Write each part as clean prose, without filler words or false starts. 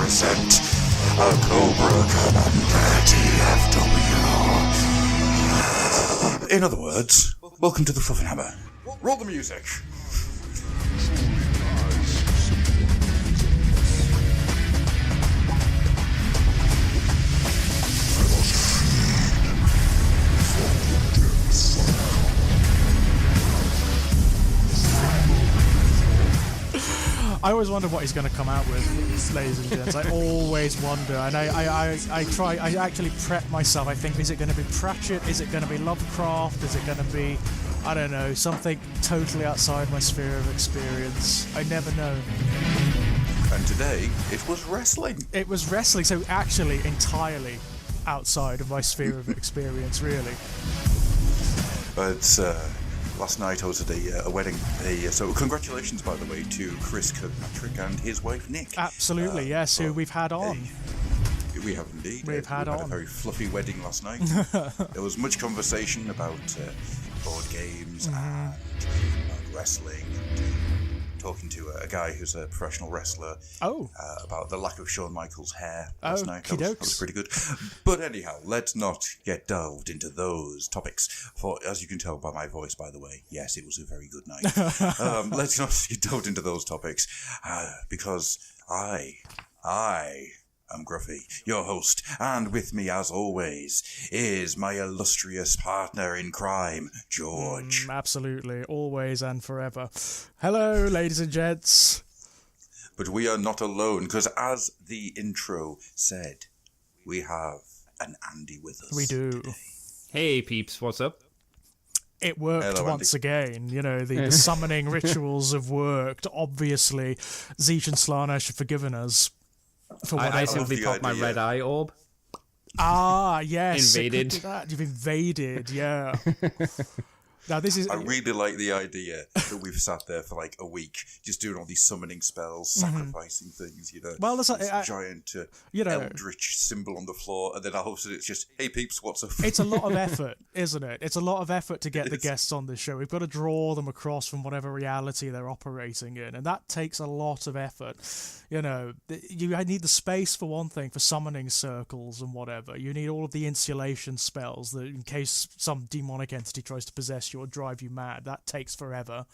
present a Cobra Commander TFW. In other words, welcome to the Fluffenhammer. Roll the music. I always wonder what he's going to come out with, ladies and gents. I always wonder, and I actually prep myself. I think, is it going to be Pratchett? Is it going to be Lovecraft? Is it going to be, I don't know, something totally outside my sphere of experience? I never know. And today, it was wrestling. It was wrestling, so actually entirely outside of my sphere of experience, really. But, last night I was at a wedding. So congratulations, by the way, to Chris Kirkpatrick and his wife Nick. Absolutely, yes, who we've had on. We have indeed. We've had a very fluffy wedding last night. There was much conversation about board games and wrestling, and talking to a guy who's a professional wrestler about the lack of Shawn Michaels' hair last night. That was pretty good. But anyhow, let's not get delved into those topics. For, as you can tell by my voice, by the way, yes, it was a very good night. Let's not get delved into those topics because I am Gruffy, your host, and with me, as always, is my illustrious partner in crime, George. Absolutely, always and forever. Hello, ladies and gents. But we are not alone, because as the intro said, we have an Andy with us. We do. Today. Hey, peeps, what's up? It worked. Hello, once again. You know, the summoning rituals have worked. Obviously, Zeech and Slanesh have forgiven us. I simply popped my red eye orb. Ah, yes. Invaded. You've invaded, yeah. Now this is. I really like the idea that we've sat there for like a week just doing all these summoning spells, sacrificing things, you know. Well, that's this giant eldritch symbol on the floor, and then all of a sudden it's just, hey peeps, what's up? It's a lot of effort, isn't it? It's a lot of effort to get the guests on this show. We've got to draw them across from whatever reality they're operating in, and that takes a lot of effort. You know, I need the space for one thing, for summoning circles and whatever. You need all of the insulation spells that, in case some demonic entity tries to possess you or drive you mad, that takes forever.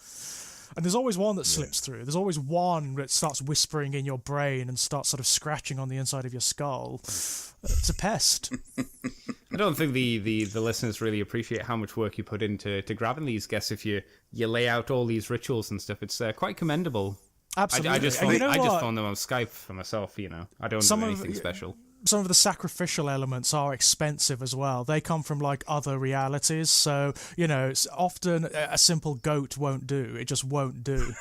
And there's always one that slips through. There's always one that starts whispering in your brain and starts sort of scratching on the inside of your skull. It's a pest. I don't think the listeners really appreciate how much work you put into grabbing these guests. If you lay out all these rituals and stuff, it's quite commendable. Absolutely. I just found them on Skype for myself, you know. I don't do anything special. Some of the sacrificial elements are expensive as well. They come from like other realities, so you know, often a simple goat won't do. It just won't do.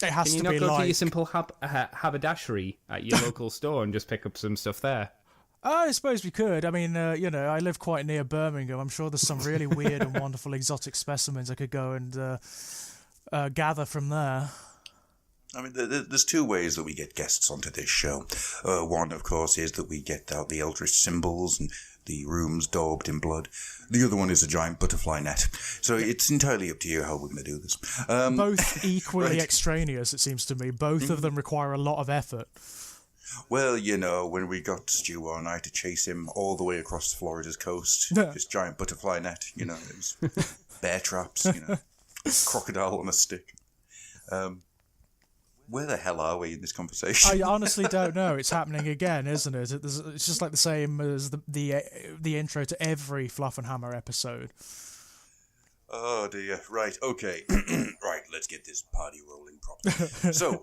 It has to be like. Can you not go to your simple haberdashery at your local store and just pick up some stuff there? I suppose we could. I mean, you know, I live quite near Birmingham. I'm sure there's some really weird and wonderful exotic specimens I could go and gather from there. I mean, there's two ways that we get guests onto this show. One, of course, is that we get out the eldritch symbols and the rooms daubed in blood. The other one is a giant butterfly net. So it's entirely up to you how we're going to do this. Both equally extraneous, it seems to me. Both of them require a lot of effort. Well, you know, when we got Stu on, I had to chase him all the way across Florida's coast. This giant butterfly net, you know, it was bear traps, you know, crocodile on a stick. Where the hell are we in this conversation? I honestly don't know. It's happening again, isn't it? It's just like the same as the intro to every Fluffenhammer episode. Oh dear. Right. Okay. Right. Let's get this party rolling properly. So,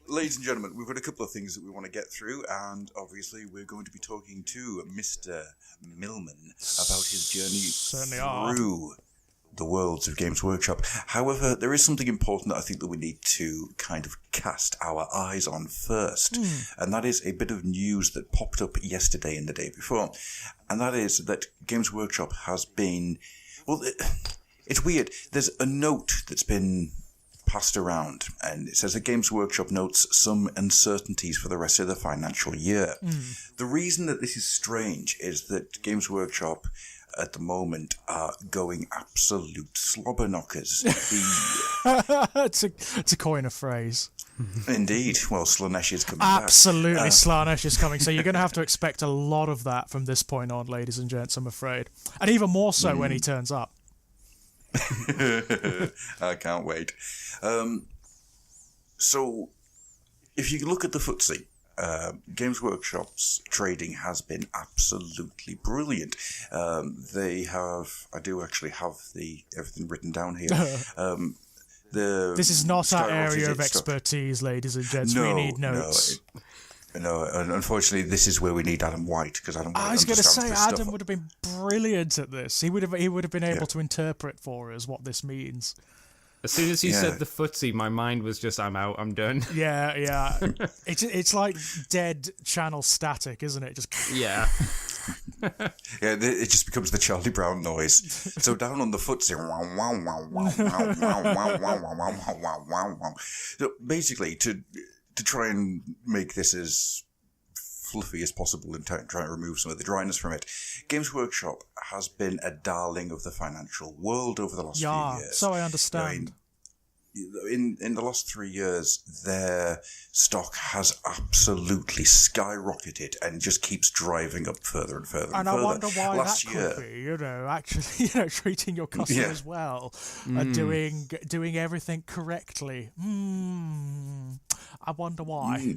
ladies and gentlemen, we've got a couple of things that we want to get through, and obviously we're going to be talking to Mr. Millman about his journey through the worlds of Games Workshop. However, there is something important that I think that we need to kind of cast our eyes on first, and that is a bit of news that popped up yesterday and the day before, and that is that Games Workshop has been, well, it's weird. There's a note that's been passed around, and it says that Games Workshop notes some uncertainties for the rest of the financial year. The reason that this is strange is that Games Workshop at the moment are going absolute slobber knockers. To coin a phrase. Indeed. Well, Slanesh is coming back. Absolutely, Slanesh is coming. So you're going to have to expect a lot of that from this point on, ladies and gents, I'm afraid. And even more so when he turns up. I can't wait. So, if you look at the FTSE, Games Workshop's trading has been absolutely brilliant. They have, I do actually have everything written down here. This is not our area of expertise, ladies and gents. We need notes. No, unfortunately, this is where we need Adam White, because Adam White. I was going to say Adam Adam would have been brilliant at this. He would have been able to interpret for us what this means. As soon as you said the FTSE, my mind was just, I'm out, I'm done. Yeah. It's like dead channel static, isn't it? Just yeah. Yeah, it just becomes the Charlie Brown noise. So down on the FTSE, so basically, to try and make this as fluffy as possible and try and remove some of the dryness from it, Games Workshop has been a darling of the financial world over the last few years. So I understand. In the last 3 years, their stock has absolutely skyrocketed and just keeps driving up further and further and further. I wonder why that could be, actually, treating your customers well and doing everything correctly. I wonder why.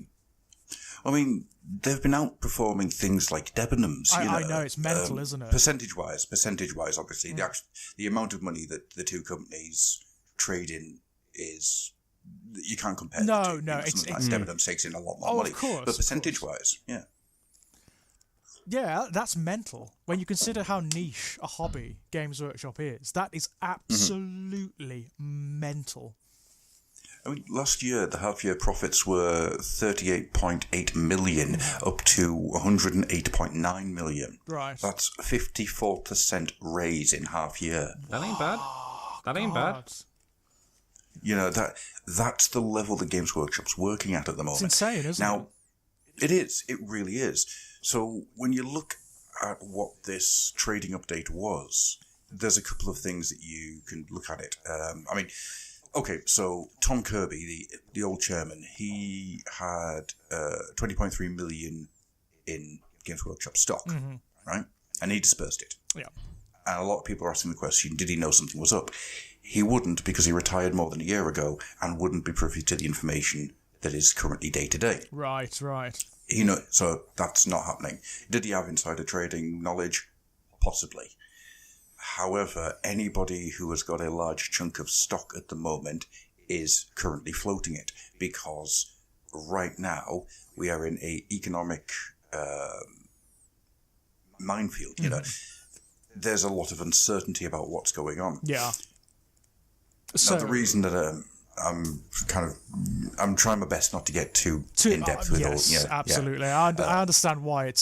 I mean, they've been outperforming things like Debenhams. I know, it's mental, isn't it? Percentage-wise, obviously, the amount of money that the two companies trade in is, you can't compare. No, it's Debenhams takes in a lot more money. Of course, but percentage-wise, yeah. Yeah, that's mental. When you consider how niche a hobby Games Workshop is, that is absolutely mental. I mean, last year, the half-year profits were 38.8 million up to 108.9 million. Right. That's a 54% raise in half year. That ain't bad. That ain't bad. That's the level that Games Workshop's working at the moment. It's insane, isn't it? Now, it is. It really is. So when you look at what this trading update was, there's a couple of things that you can look at it. Okay, so Tom Kirby, the old chairman, he had 20.3 million in Games Workshop stock, right? And he dispersed it. Yeah. And a lot of people are asking the question, did he know something was up? He wouldn't, because he retired more than a year ago and wouldn't be privy to the information that is currently day-to-day. Right. So that's not happening. Did he have insider trading knowledge? Possibly. However, anybody who has got a large chunk of stock at the moment is currently floating it, because right now we are in an economic minefield. There's a lot of uncertainty about what's going on. Yeah. Now, the reason that I'm trying my best not to get too in depth with all. Yes, absolutely. I understand why.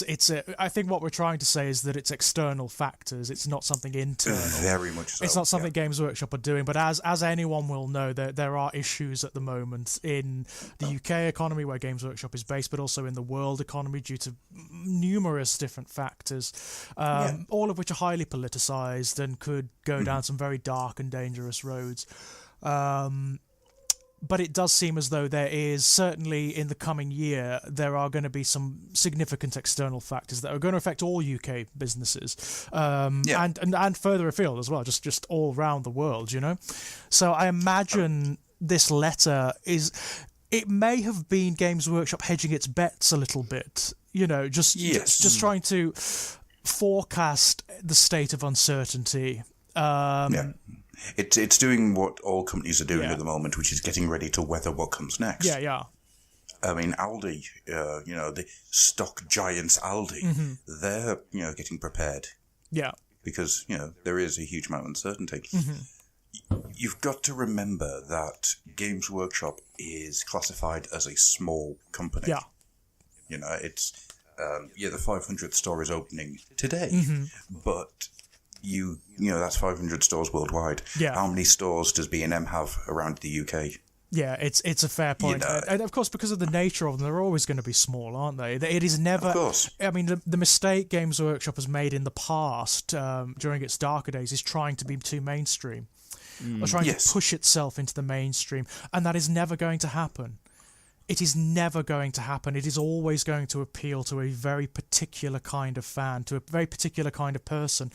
I think what we're trying to say is that it's external factors. It's not something internal. Very much so. It's not something Games Workshop are doing. But as anyone will know, there are issues at the moment in the UK economy where Games Workshop is based, but also in the world economy due to numerous different factors, all of which are highly politicised and could go down some very dark and dangerous roads. But it does seem as though there is, certainly in the coming year, there are going to be some significant external factors that are going to affect all UK businesses, and further afield as well, just all around the world, So I imagine this letter it may have been Games Workshop hedging its bets a little bit, just trying to forecast the state of uncertainty. It's doing what all companies are doing at the moment, which is getting ready to weather what comes next. Yeah. I mean, Aldi, the stock giants Aldi, they're, getting prepared. Yeah. Because, there is a huge amount of uncertainty. You've got to remember that Games Workshop is classified as a small company. Yeah. It's, the 500th store is opening today, but... that's 500 stores worldwide. Yeah. How many stores does B&M have around the UK? Yeah, it's a fair point. And of course, because of the nature of them, they're always going to be small, aren't they? It is never... Of course. I mean, the mistake Games Workshop has made in the past, during its darker days, is trying to be too mainstream. Or trying to push itself into the mainstream. And that is never going to happen. it is never going to happen. It is always going to appeal to a very particular kind of fan, to a very particular kind of person.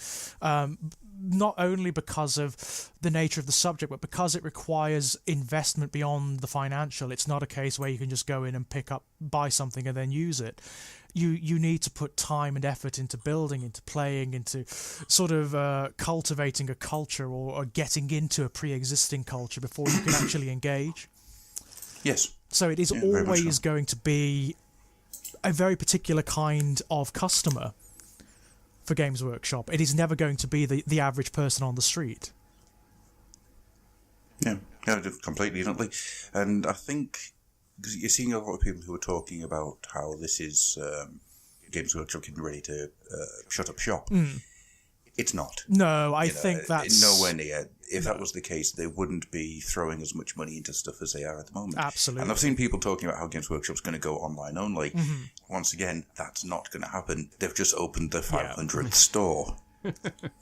Not only because of the nature of the subject, but because it requires investment beyond the financial. It's not a case where you can just go in and buy something and then use it. You need to put time and effort into building, into playing, into sort of cultivating a culture or getting into a pre-existing culture before you can actually engage. Yes. So it is always going to be a very particular kind of customer for Games Workshop. It is never going to be the average person on the street. Yeah, completely, and I think because you're seeing a lot of people who are talking about how this is Games Workshop getting ready to shut up shop. It's not. No, I think that's nowhere near. If that was the case, they wouldn't be throwing as much money into stuff as they are at the moment. Absolutely. And I've seen people talking about how Games Workshop's going to go online only. Once again, that's not going to happen. They've just opened the 500th store.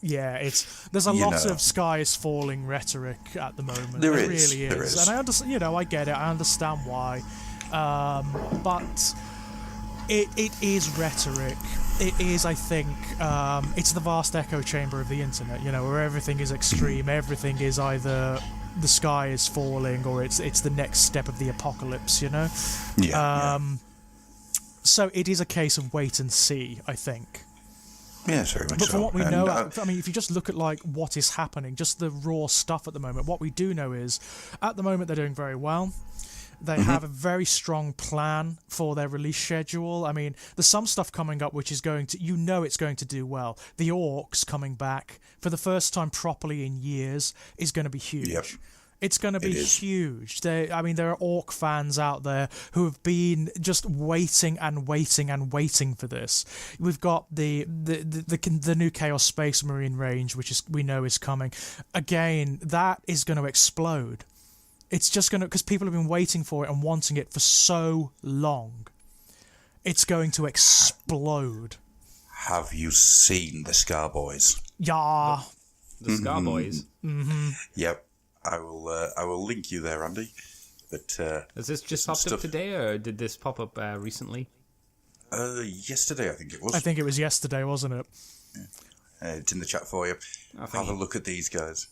Yeah, there's a lot of sky is falling rhetoric at the moment. There really is. There is. And I understand, I get it. I understand why. But it is rhetoric. It is, I think, it's the vast echo chamber of the internet, where everything is extreme. Everything is either the sky is falling or it's the next step of the apocalypse, So it is a case of wait and see, I think. Yes, very much so. But from what we know, I mean, if you just look at what is happening, just the raw stuff at the moment, what we do know is, at the moment they're doing very well. They have a very strong plan for their release schedule. I mean, there's some stuff coming up which is going to, it's going to do well. The Orcs coming back for the first time properly in years is going to be huge. Yep. It's going to be huge. There are Orc fans out there who have been just waiting and waiting and waiting for this. We've got the new Chaos Space Marine range, which we know is coming. Again, that is going to explode. It's just going to, because people have been waiting for it and wanting it for so long. It's going to explode. Have you seen the Scar Boys? Yeah. The Scar Boys? Mm-hmm. Yep. I will link you there, Andy. But has this just popped up today, or did this pop up recently? Yesterday, I think it was. I think it was yesterday, wasn't it? Yeah. It's in the chat for you. Have a look at these guys.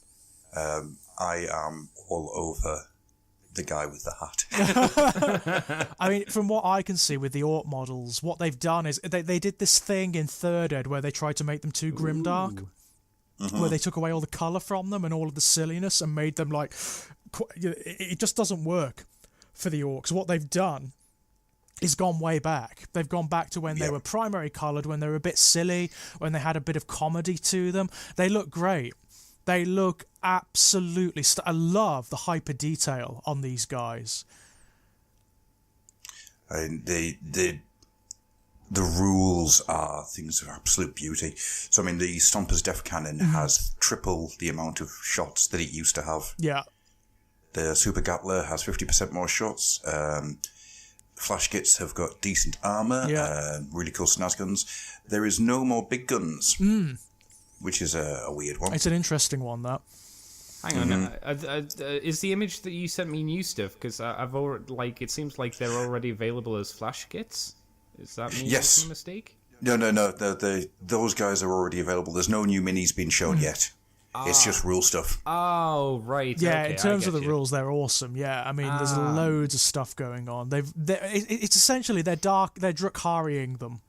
I am all over the guy with the hat. I mean, from what I can see with the Orc models, what they've done is they did this thing in 3rd Ed where they tried to make them too grimdark. Where they took away all the colour from them and all of the silliness and made them it just doesn't work for the Orcs. What they've done is gone way back. They've gone back to when they were primary coloured, when they were a bit silly, when they had a bit of comedy to them. They look great. They look absolutely... I love the hyper detail on these guys. The rules are things of absolute beauty. So, I mean, the Stomper's Death Cannon has triple the amount of shots that it used to have. Yeah. The Super Gatler has 50% more shots. Flash Kits have got decent armour. Really cool snaz guns. There is no more big guns, which is a weird one. It's an interesting one, that. Hang on, is the image that you sent me new stuff? Because I've already, it seems like they're already available as Flash Kits. Is that me making a mistake? No. Those guys are already available. There's no new minis being shown yet. It's just rule stuff. Oh, right. Yeah, okay, in terms of the rules, they're awesome. Yeah, I mean, there's loads of stuff going on. It's essentially they're Drukariing them.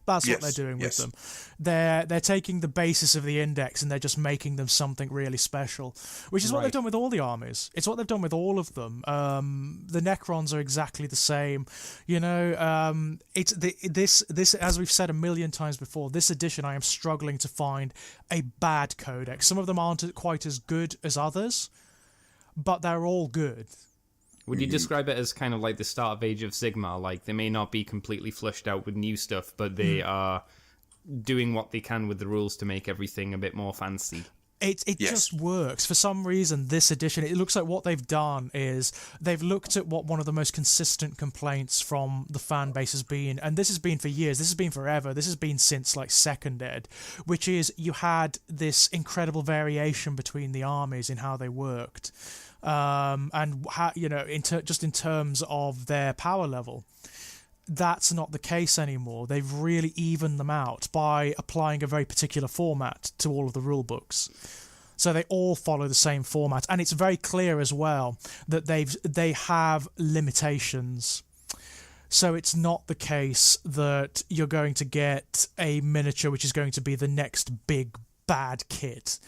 That's what they're doing with them. They're taking the basis of the index and they're just making them something really special, which is what they've done with all the armies. It's what they've done with all of them. The Necrons are exactly the same. It's this as we've said a million times before. This edition, I am struggling to find a bad codex. Some of them aren't quite as good as others, but they're all good. Would you describe it as kind of like the start of Age of Sigmar? Like, they may not be completely flushed out with new stuff, but they are doing what they can with the rules to make everything a bit more fancy. It just works. For some reason, this edition, it looks like what they've done is they've looked at what one of the most consistent complaints from the fan base has been, and this has been for years, this has been forever, this has been since 2nd Ed, which is you had this incredible variation between the armies in how they worked. and just in terms of their power level. That's not the case anymore. They've really evened them out by applying a very particular format to all of the rule books. So they all follow the same format, and it's very clear as well that they have limitations. So it's not the case that you're going to get a miniature which is going to be the next big bad kit.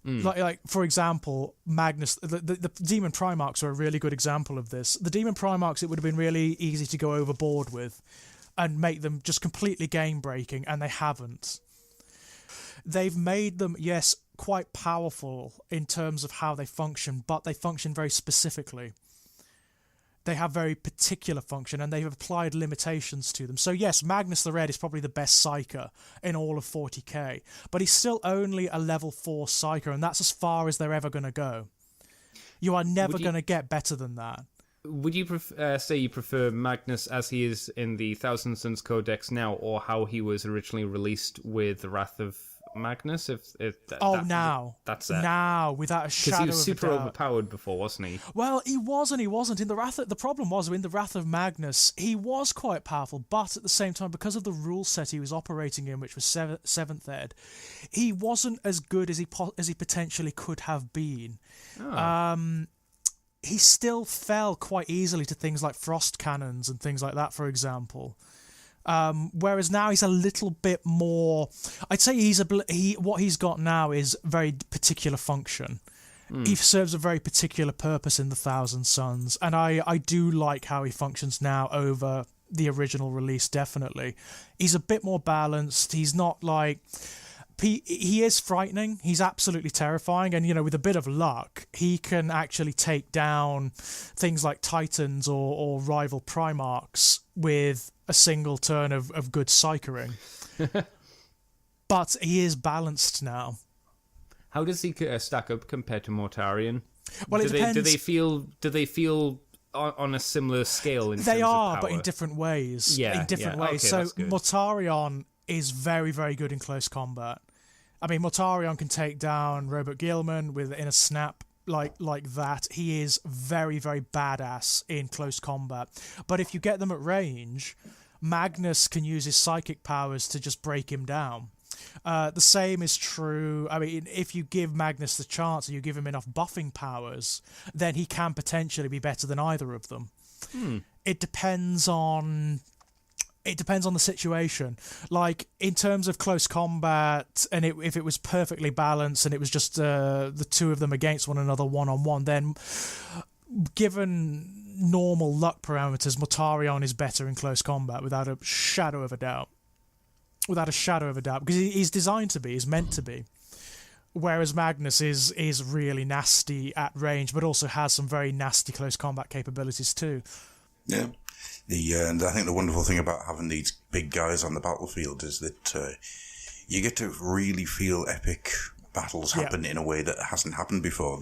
Like for example, Magnus, the Demon Primarchs are a really good example of this. The Demon Primarchs, it would have been really easy to go overboard with and make them just completely game-breaking, and they haven't. They've made them, yes, quite powerful in terms of how they function, but they function very specifically. They have very particular function, and they've applied limitations to them. So yes, Magnus the Red is probably the best Psyker in all of 40k, but he's still only a level 4 Psyker, and that's as far as they're ever going to go. You are never going to get better than that. Would you say you prefer Magnus as he is in the Thousand Suns Codex now, or how he was originally released with the Wrath of Magnus? That's it. Now, without a shadow of a doubt. Because he was super overpowered before, wasn't he? Well, he was and he wasn't. The problem was, in the Wrath of Magnus, he was quite powerful, but at the same time, because of the rule set he was operating in, which was 7th Ed, he wasn't as good as he potentially could have been. Oh. He still fell quite easily to things like frost cannons and things like that, for example. Whereas now he's a little bit more. I'd say what he's got now is very particular function. He serves a very particular purpose in the Thousand Suns, and I do like how he functions now over the original release. Definitely, he's a bit more balanced. He's not like. He is frightening. He's absolutely terrifying, and with a bit of luck, he can actually take down things like Titans or rival Primarchs with a single turn of good psychering. But he is balanced now. How does he stack up compared to Mortarion? Well, it depends. Do they feel on a similar scale in terms of power? They are, but in different ways. Yeah, in different ways. Okay, so Mortarion is very, very good in close combat. I mean, Mortarion can take down Robert Gilman in a snap like that. He is very, very badass in close combat. But if you get them at range, Magnus can use his psychic powers to just break him down. The same is true. I mean, if you give Magnus the chance and you give him enough buffing powers, then he can potentially be better than either of them. It depends on the situation. Like, in terms of close combat, and if it was perfectly balanced and it was just the two of them against one another one-on-one, then given normal luck parameters, Mortarion is better in close combat without a shadow of a doubt. Because he's designed to be, he's meant to be. Whereas Magnus is really nasty at range, but also has some very nasty close combat capabilities too. Yeah. And I think the wonderful thing about having these big guys on the battlefield is that you get to really feel epic battles happen in a way that hasn't happened before.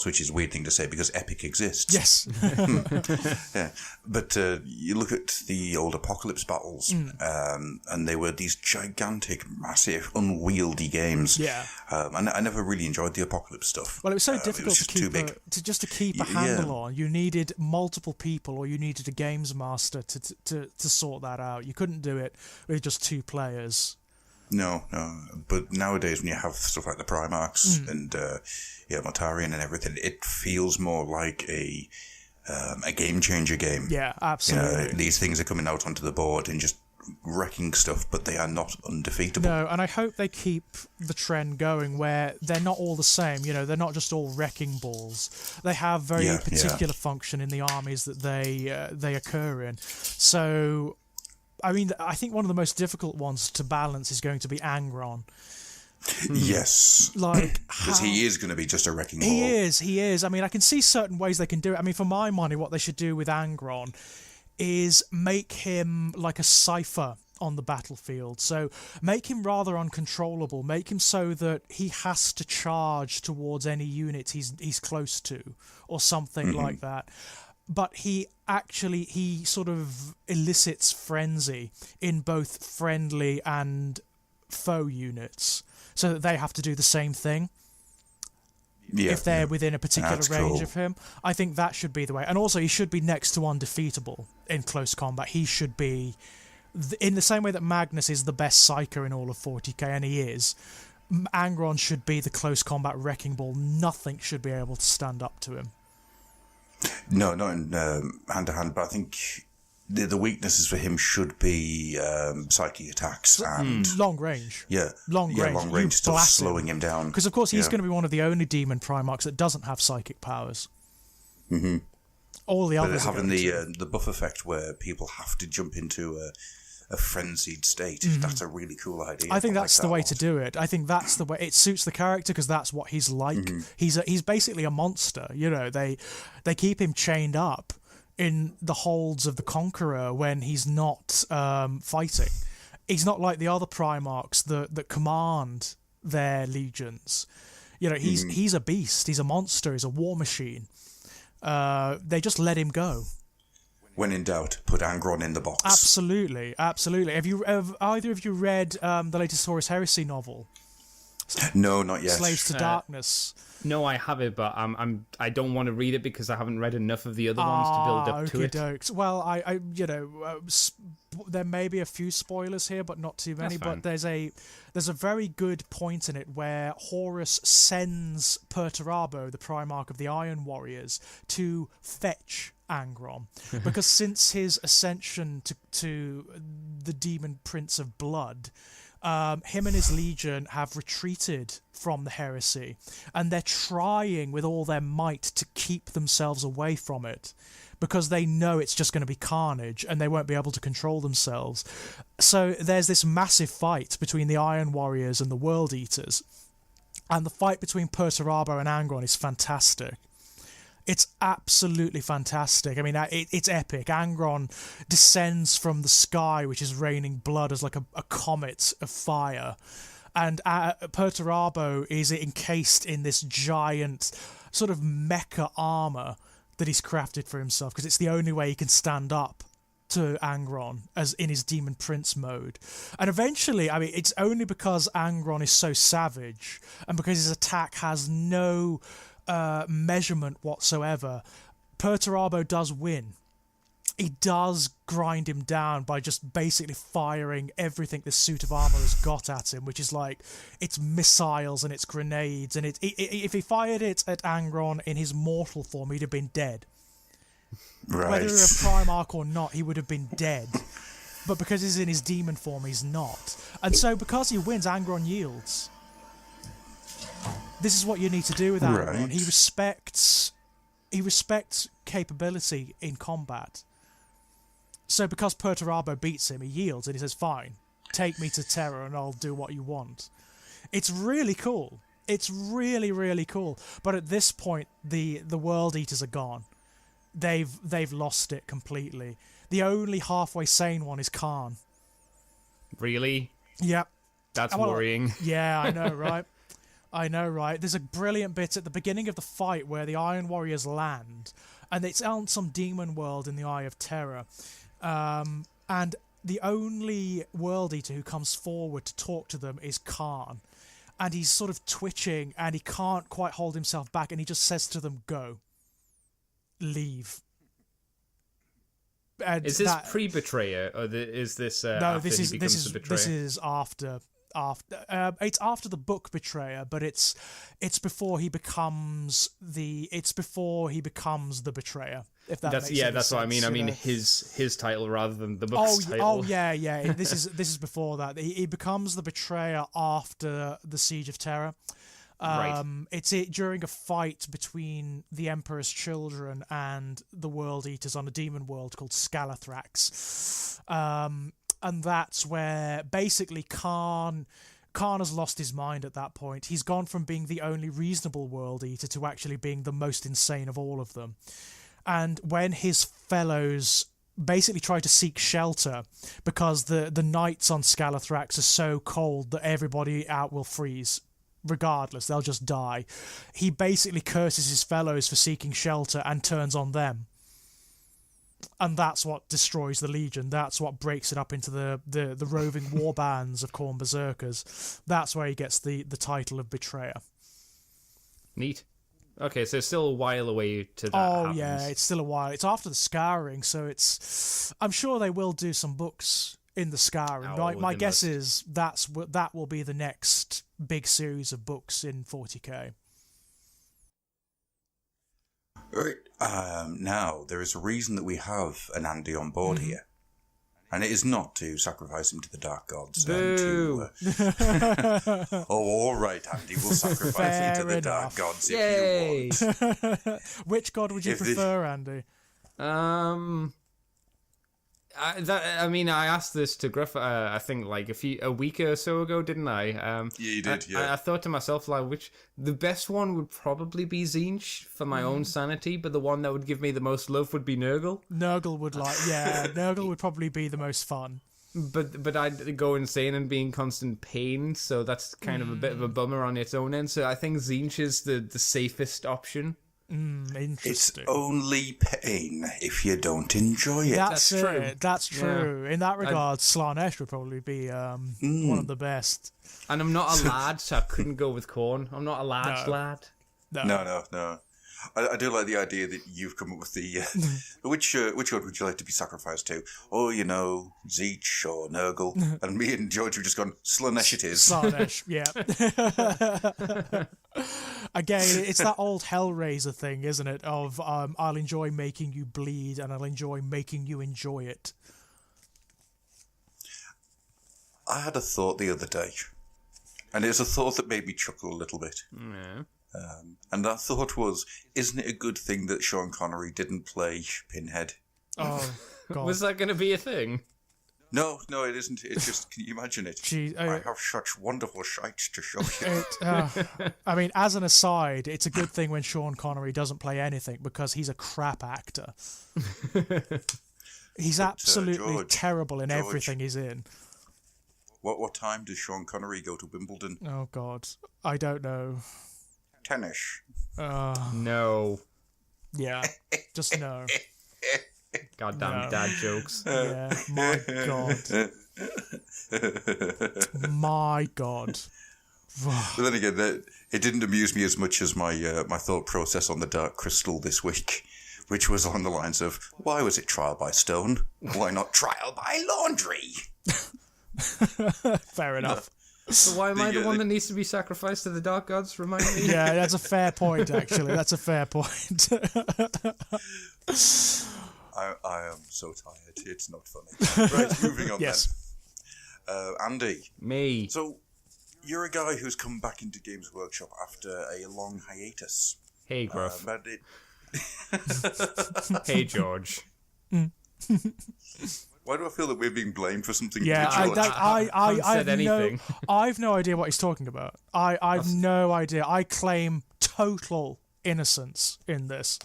Which is a weird thing to say because epic exists. Yes. Yeah. But you look at the old Apocalypse battles, and they were these gigantic, massive, unwieldy games. Yeah. And I never really enjoyed the Apocalypse stuff. Well, it was so difficult to keep a handle on. You needed multiple people, or you needed a games master to sort that out. You couldn't do it with just 2 players. No. But nowadays, when you have stuff like the Primarchs and Mortarion and everything, it feels more like a game changer game. Yeah, absolutely. These things are coming out onto the board and just wrecking stuff, but they are not undefeatable. No, and I hope they keep the trend going where they're not all the same. They're not just all wrecking balls. They have very particular function in the armies that they occur in. So, I mean, I think one of the most difficult ones to balance is going to be Angron. Yes. Because he is going to be just a wrecking ball. He is. I mean, I can see certain ways they can do it. I mean, for my money, what they should do with Angron is make him like a cipher on the battlefield. So make him rather uncontrollable. Make him so that he has to charge towards any unit he's close to or something like that. But he sort of elicits frenzy in both friendly and foe units, so that they have to do the same thing. if they're within a particular That's range cool. of him. I think that should be the way. And also, he should be next to undefeatable in close combat. He should be, in the same way that Magnus is the best psyker in all of 40k, and he is, Angron should be the close combat wrecking ball. Nothing should be able to stand up to him. No, not in hand-to-hand, but I think the weaknesses for him should be psychic attacks and... Long range. Yeah, Long range stuff blast him. slowing him down. Because, of course, he's going to be one of the only demon Primarchs that doesn't have psychic powers. Mm-hmm. All the others having are the buff effect where people have to jump into a frenzied state, that's a really cool idea. I think that's like the that way a lot. to do it. I think that's the way it suits the character because that's what he's like. He's basically a monster. You know, they keep him chained up in the holds of the Conqueror when he's not fighting. He's not like the other Primarchs that command their legions. You know, he's a beast. He's a monster. He's a war machine. They just let him go. When in doubt, put Angron in the box. Absolutely. Have either of you read the latest Horus Heresy novel? No, not yet. Slaves to Darkness. No, I have it, but I don't want to read it because I haven't read enough of the other ones to build up to it. Dokes. Well, I there may be a few spoilers here, but not too many. But there's a very good point in it where Horus sends Perturabo, the Primarch of the Iron Warriors, to fetch Angron, because since his ascension to the Demon Prince of Blood, him and his legion have retreated from the heresy, and they're trying with all their might to keep themselves away from it because they know it's just going to be carnage and they won't be able to control themselves. So there's this massive fight between the Iron Warriors and the World Eaters, and the fight between Perturabo and Angron is fantastic. It's absolutely fantastic. I mean, it's epic. Angron descends from the sky, which is raining blood as like a comet of fire. And Perturabo is encased in this giant sort of mecha armor that he's crafted for himself, because it's the only way he can stand up to Angron as in his Demon Prince mode. And eventually, I mean, it's only because Angron is so savage and because his attack has no measurement whatsoever, Perturabo does win. He does grind him down by just basically firing everything this suit of armor has got at him, which is like its missiles and its grenades. And if he fired it at Angron in his mortal form, he'd have been dead. Right. Whether he were a Primarch or not, he would have been dead. But because he's in his demon form, he's not. And so because he wins, Angron yields. This is what you need to do with Angron. Right. He respects capability in combat. So because Perturabo beats him, he yields and he says, fine, take me to Terra and I'll do what you want. It's really cool. It's really, really cool. But at this point, the World Eaters are gone. They've lost it completely. The only halfway sane one is Khan. Really? Yep. That's worrying. Yeah, I know, right? I know, right? There's a brilliant bit at the beginning of the fight where the Iron Warriors land, and it's on some demon world in the Eye of Terror. And the only World Eater who comes forward to talk to them is Khan. And he's sort of twitching, and he can't quite hold himself back, and he just says to them, go. Leave. And is this pre-betrayer, or is this no? after This he becomes is the betrayer? this is after. It's after the book Betrayer, but it's before he becomes the betrayer. If that makes any that's sense, what I mean. I mean know? his title rather than the book's title. Oh yeah. This is before that. He becomes the betrayer after the Siege of Terra. Right. It's during a fight between the Emperor's children and the World Eaters on a demon world called Scalathrax. And that's where basically Khan has lost his mind at that point. He's gone from being the only reasonable World Eater to actually being the most insane of all of them. And when his fellows basically try to seek shelter because the nights on Scalathrax are so cold that everybody out will freeze. Regardless, they'll just die. He basically curses his fellows for seeking shelter and turns on them. And that's what destroys the Legion. That's what breaks it up into the roving war bands of Khorne Berserkers. That's where he gets the title of Betrayer. Neat. Okay, so it's still a while away to that Oh happens. yeah, it's still a while. It's after the Scouring, so I'm sure they will do some books in the Scouring. Oh, My they guess must. is that will be the next big series of books in 40k. Right. Now, there is a reason that we have an Andy on board here. And it is not to sacrifice him to the dark gods. Boo! Oh, all right, Andy. We'll sacrifice you to Fair the dark enough. gods Yay! if you want. Which god would you If the- prefer, Andy? I asked this to Griff. I think like a week or so ago, didn't I? Yeah, you did. Yeah. I thought to myself like, the best one would probably be Tzeentch for my own sanity, but the one that would give me the most love would be Nurgle. Nurgle would Nurgle would probably be the most fun. But I'd go insane and be in constant pain, so that's kind of a bit of a bummer on its own end. So I think Tzeentch is the safest option. It's Interesting. only pain if you don't enjoy it. That's That's true. it. That's true. In that regard, Slanesh would probably be one of the best. And I'm not a lad, so I couldn't go with Khorne. I'm not a lad's No. lad. No. I do like the idea that you've come up with the... which god would you like to be sacrificed to? Oh, Tzeentch or Nurgle. And me and George have just gone, Slanesh it is. Slanesh, yeah. Again, it's that old Hellraiser thing, isn't it? Of I'll enjoy making you bleed and I'll enjoy making you enjoy it. I had a thought the other day. And it's a thought that made me chuckle a little bit. Yeah. And that thought was, isn't it a good thing that Sean Connery didn't play Pinhead? Oh, God. Was that going to be a thing? No, it isn't. It's just, can you imagine it? Gee, I have such wonderful shites to show you. I mean, as an aside, it's a good thing when Sean Connery doesn't play anything because he's a crap actor. He's absolutely George, terrible in George. everything he's in. What time does Sean Connery go to Wimbledon? Oh, God. I don't know. Tennis. No. Yeah, just no. Goddamn No. dad jokes. Yeah, my God. My God. But then again, it didn't amuse me as much as my thought process on the Dark Crystal this week, which was on the lines of, why was it trial by stone? Why not trial by laundry? Fair enough. So why am I the one that needs to be sacrificed to the dark gods? Remind me. Yeah, that's a fair point, actually. That's a fair point. I am so tired. It's not funny. Right, moving on Yes. then. Andy, Me. so you're a guy who's come back into Games Workshop after a long hiatus. Hey, Gruff. But it, Hey, George. why do I feel that we're being blamed for something? Yeah, George? I said anything. I've no idea what he's talking about. I've no idea. I claim total innocence in this.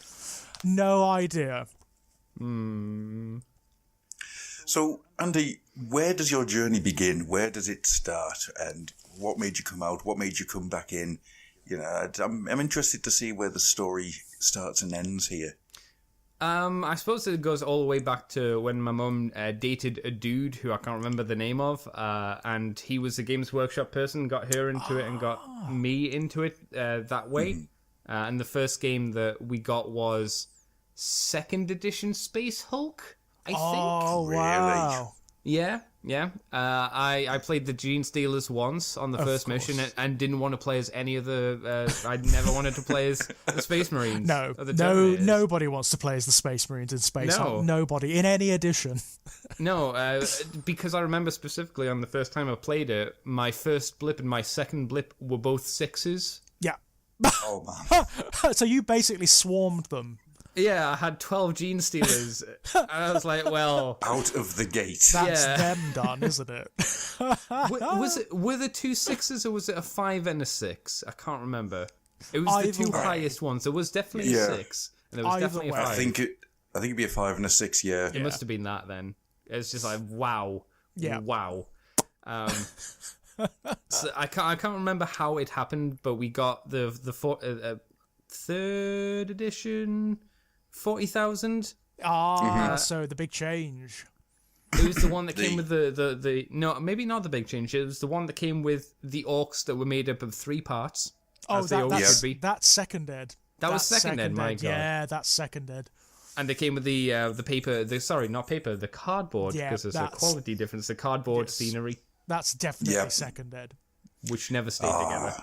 No idea. So, Andy, where does your journey begin? Where does it start? And what made you come out? What made you come back in? I'm interested to see where the story starts and ends here. I suppose it goes all the way back to when my mum dated a dude who I can't remember the name of, and he was a Games Workshop person, got her into it and got me into it that way. And the first game that we got was 2nd edition Space Hulk, I think. Oh, Really? wow. Yeah. I played the Gene Stealers once on the first mission and didn't want to play as any of the... I never wanted to play as the Space Marines. No, or the Terminators. nobody wants to play as the Space Marines in Space Hulk. Nobody, in any edition. No, because I remember specifically on the first time I played it, my first blip and my second blip were both 6s. Yeah. Oh, man. So you basically swarmed them. Yeah, I had 12 Gene Stealers. And I was like, well... Out of the gate. That's Yeah. them done, isn't it? Were there 2 6s or was it a 5 and a 6? I can't remember. It was Either the two way. highest ones. There was definitely a Yeah. 6. And there was Either definitely way. a 5. I think it'd be a 5 and a 6, yeah. It must have been that then. It's just like, wow. Yeah. Wow. So I can't remember how it happened, but we got the 3rd edition 40,000. So the big change. It was the one that came with the no, maybe not the big change. It was the one that came with the orcs that were made up of 3 parts. Oh, as they always should be. that's 2nd ed. That was second ed, my God. Yeah, that's second ed. And they came with the paper, the cardboard, Yeah, because there's a quality difference. The cardboard scenery, That's definitely second ed. which never stayed together.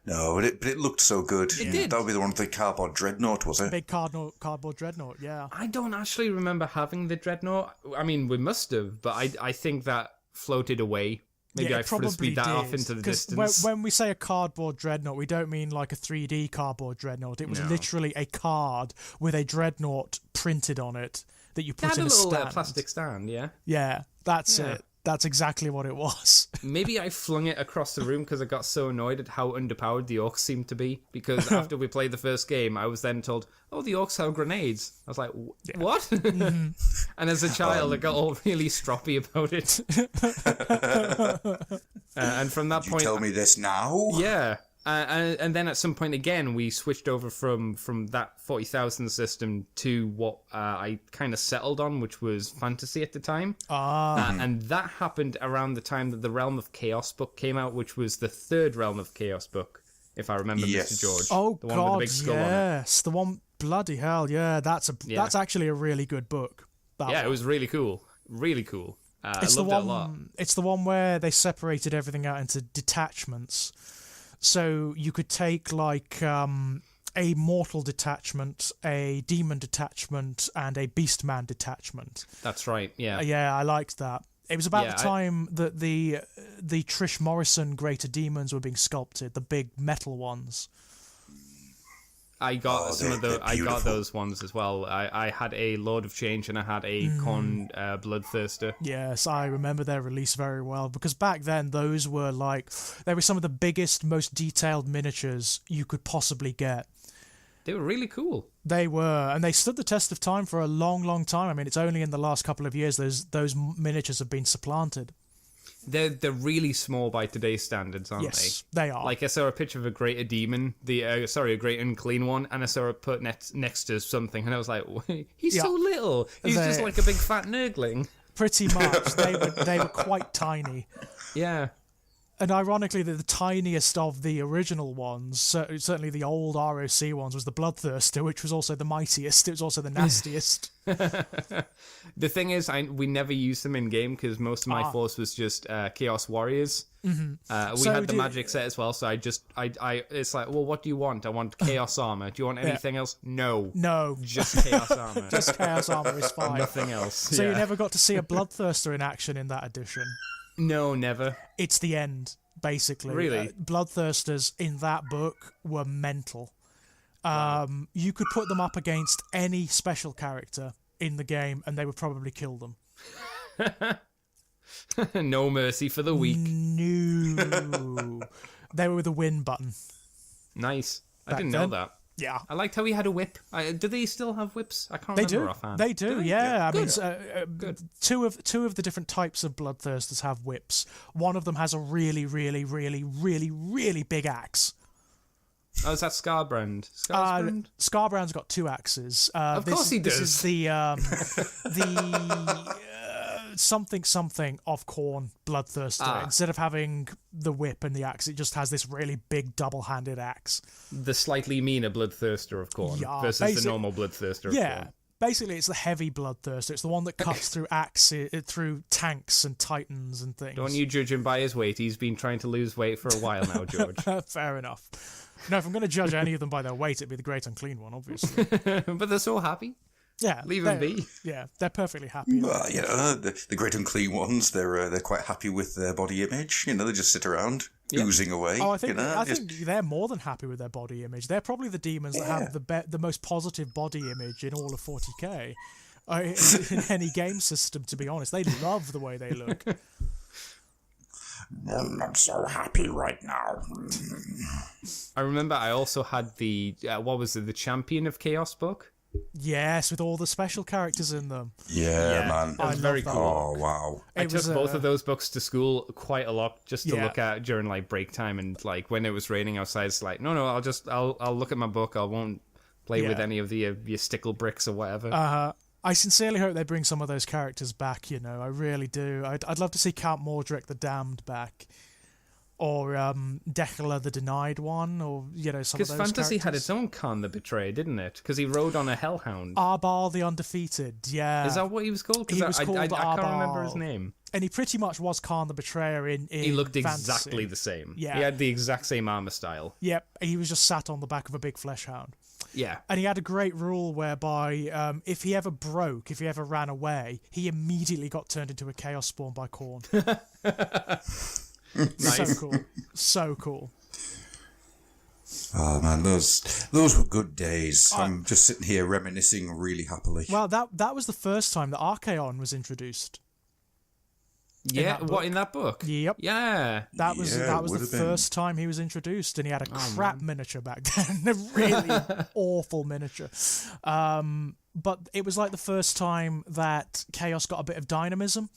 No, but it looked so good. It did. That would be the one with the cardboard dreadnought, was it? Big cardboard dreadnought, yeah. I don't actually remember having the dreadnought. I mean, we must have, but I think that floated away. Maybe I frisbeed that off into the distance. When we say a cardboard dreadnought, we don't mean like a 3D cardboard dreadnought. It was literally a card with a dreadnought printed on it that you put in a stand. Little plastic stand, yeah. Yeah, that's it. That's exactly what it was. Maybe I flung it across the room because I got so annoyed at how underpowered the orcs seemed to be. Because after we played the first game, I was then told, "Oh, the orcs have grenades." I was like, "What?" Mm-hmm. And as a child, I got all really stroppy about it. And from that point, you tell me this now? Yeah. And then at some point again, we switched over from that 40,000 system to what I kind of settled on, which was fantasy at the time. And that happened around the time that the Realm of Chaos book came out, which was the third Realm of Chaos book, if I remember, Mr. George. Oh, the one with the big skull on it. The one, bloody hell, yeah. That's actually a really good book. It was really cool. Really cool. I loved it a lot. It's the one where they separated everything out into detachments. So you could take like a mortal detachment, a demon detachment, and a beastman detachment. That's right, yeah. Yeah, I liked that. It was about the time that the Trish Morrison greater demons were being sculpted, the big metal ones. I got I got those ones as well. I had a Lord of Change and I had a Khorne Bloodthirster. Yes, I remember their release very well because back then those were they were some of the biggest, most detailed miniatures you could possibly get. They were really cool. They were, and they stood the test of time for a long, long time. I mean, it's only in the last couple of years those miniatures have been supplanted. They're really small by today's standards, aren't they? Yes, they are. Like I saw a picture of a greater demon, a great unclean one, and I saw it put next to something, and I was like, he's so little. He's just like a big fat nerdling. Pretty much. They were quite tiny. Yeah. And ironically, the tiniest of the original ones, certainly the old ROC ones, was the Bloodthirster, which was also the mightiest. It was also the nastiest. The thing is, we never used them in game because most of my force was just Chaos Warriors. Mm-hmm. We had the magic set as well, so it's like, well, what do you want? I want Chaos Armor. Do you want anything else? No, just Chaos Armor. Just Chaos Armor is fine. Nothing else. So you never got to see a Bloodthirster in action in that edition. No, never. It's the end, basically. Really? Bloodthirsters in that book were mental. You could put them up against any special character in the game, and they would probably kill them. No mercy for the weak. No. They were with a win button. Nice. I didn't know that. Yeah. I liked how he had a whip. Do they still have whips? I can't remember offhand. They do, yeah. I mean, Good. two of the different types of Bloodthirsters have whips. One of them has a really, really, really, really, really big axe. Oh, is that Scarbrand? Scarbrand's got two axes. Of course he does. This is the something of Khorne Bloodthirster. Instead of having the whip and the axe, it just has this really big double-handed axe. The slightly meaner Bloodthirster of Khorne versus the normal Bloodthirster of Khorne. Basically, it's the heavy Bloodthirster. It's the one that cuts through tanks and titans and things. Don't you judge him by his weight. He's been trying to lose weight for a while now, George. Fair enough. No, if I'm going to judge any of them by their weight, it'd be the Great Unclean One, obviously. But they're so happy. Yeah, leave them be. Yeah, they're perfectly happy. Well, the Great Unclean Ones, they're quite happy with their body image. They just sit around oozing away. Oh, I think they're more than happy with their body image. They're probably the demons that have the most positive body image in all of 40k. In any game system, to be honest, they love the way they look. I'm not so happy right now. I remember I also had the the Champion of Chaos book. Yes, with all the special characters in them. Yeah, man. That was very cool. Oh, wow. I took both of those books to school quite a lot just to look at during break time, and when it was raining outside, it's like, no, I'll look at my book. I won't play with any of the your stickle bricks or whatever. I sincerely hope they bring some of those characters back, I really do. I'd love to see Count Mordric the Damned back. or Decla the Denied One, or some of those Because Fantasy had characters. its own Khan the Betrayer, didn't it? Because he rode on a Hellhound. Arbal the Undefeated, yeah. Is that what he was called? He was called I can't remember his Arbal. name. And he pretty much was Khan the Betrayer in He looked Fantasy. exactly the same. Yeah. He had the exact same armor style. Yep, he was just sat on the back of a big flesh hound. Yeah. And he had a great rule whereby if he ever ran away, he immediately got turned into a Chaos Spawn by Khorne. So cool. So cool. Oh man, those were good days. I'm just sitting here reminiscing really happily. Well, that was the first time that Archaon was introduced. Yeah, in that book? Yep. Yeah. That was the first time he was introduced, and he had a crap miniature back then. A really awful miniature. But it was like the first time that Chaos got a bit of dynamism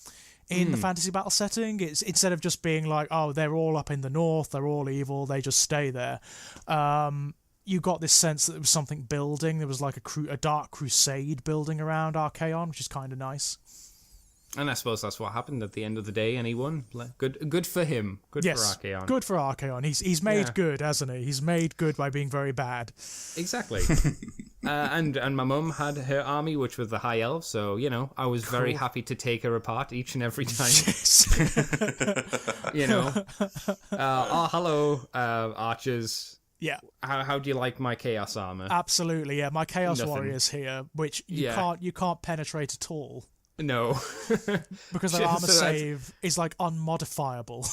in the fantasy battle setting. It's instead of just being like, oh, they're all up in the north, they're all evil, they just stay there. You got this sense that there was something building. There was like a dark crusade building around Archaon, which is kind of nice. And I suppose that's what happened at the end of the day, and he won. Good for him. Good for Archaon. Good for Archaon. He's made good, hasn't he? He's made good by being very bad. Exactly. And my mum had her army, which was the High Elves, so, I was very happy to take her apart each and every time. Hello, archers. Yeah. How do you like my Chaos armor? Absolutely, yeah. My Chaos Nothing. Warriors here, which you can't penetrate at all. No. Because their armor save is like unmodifiable.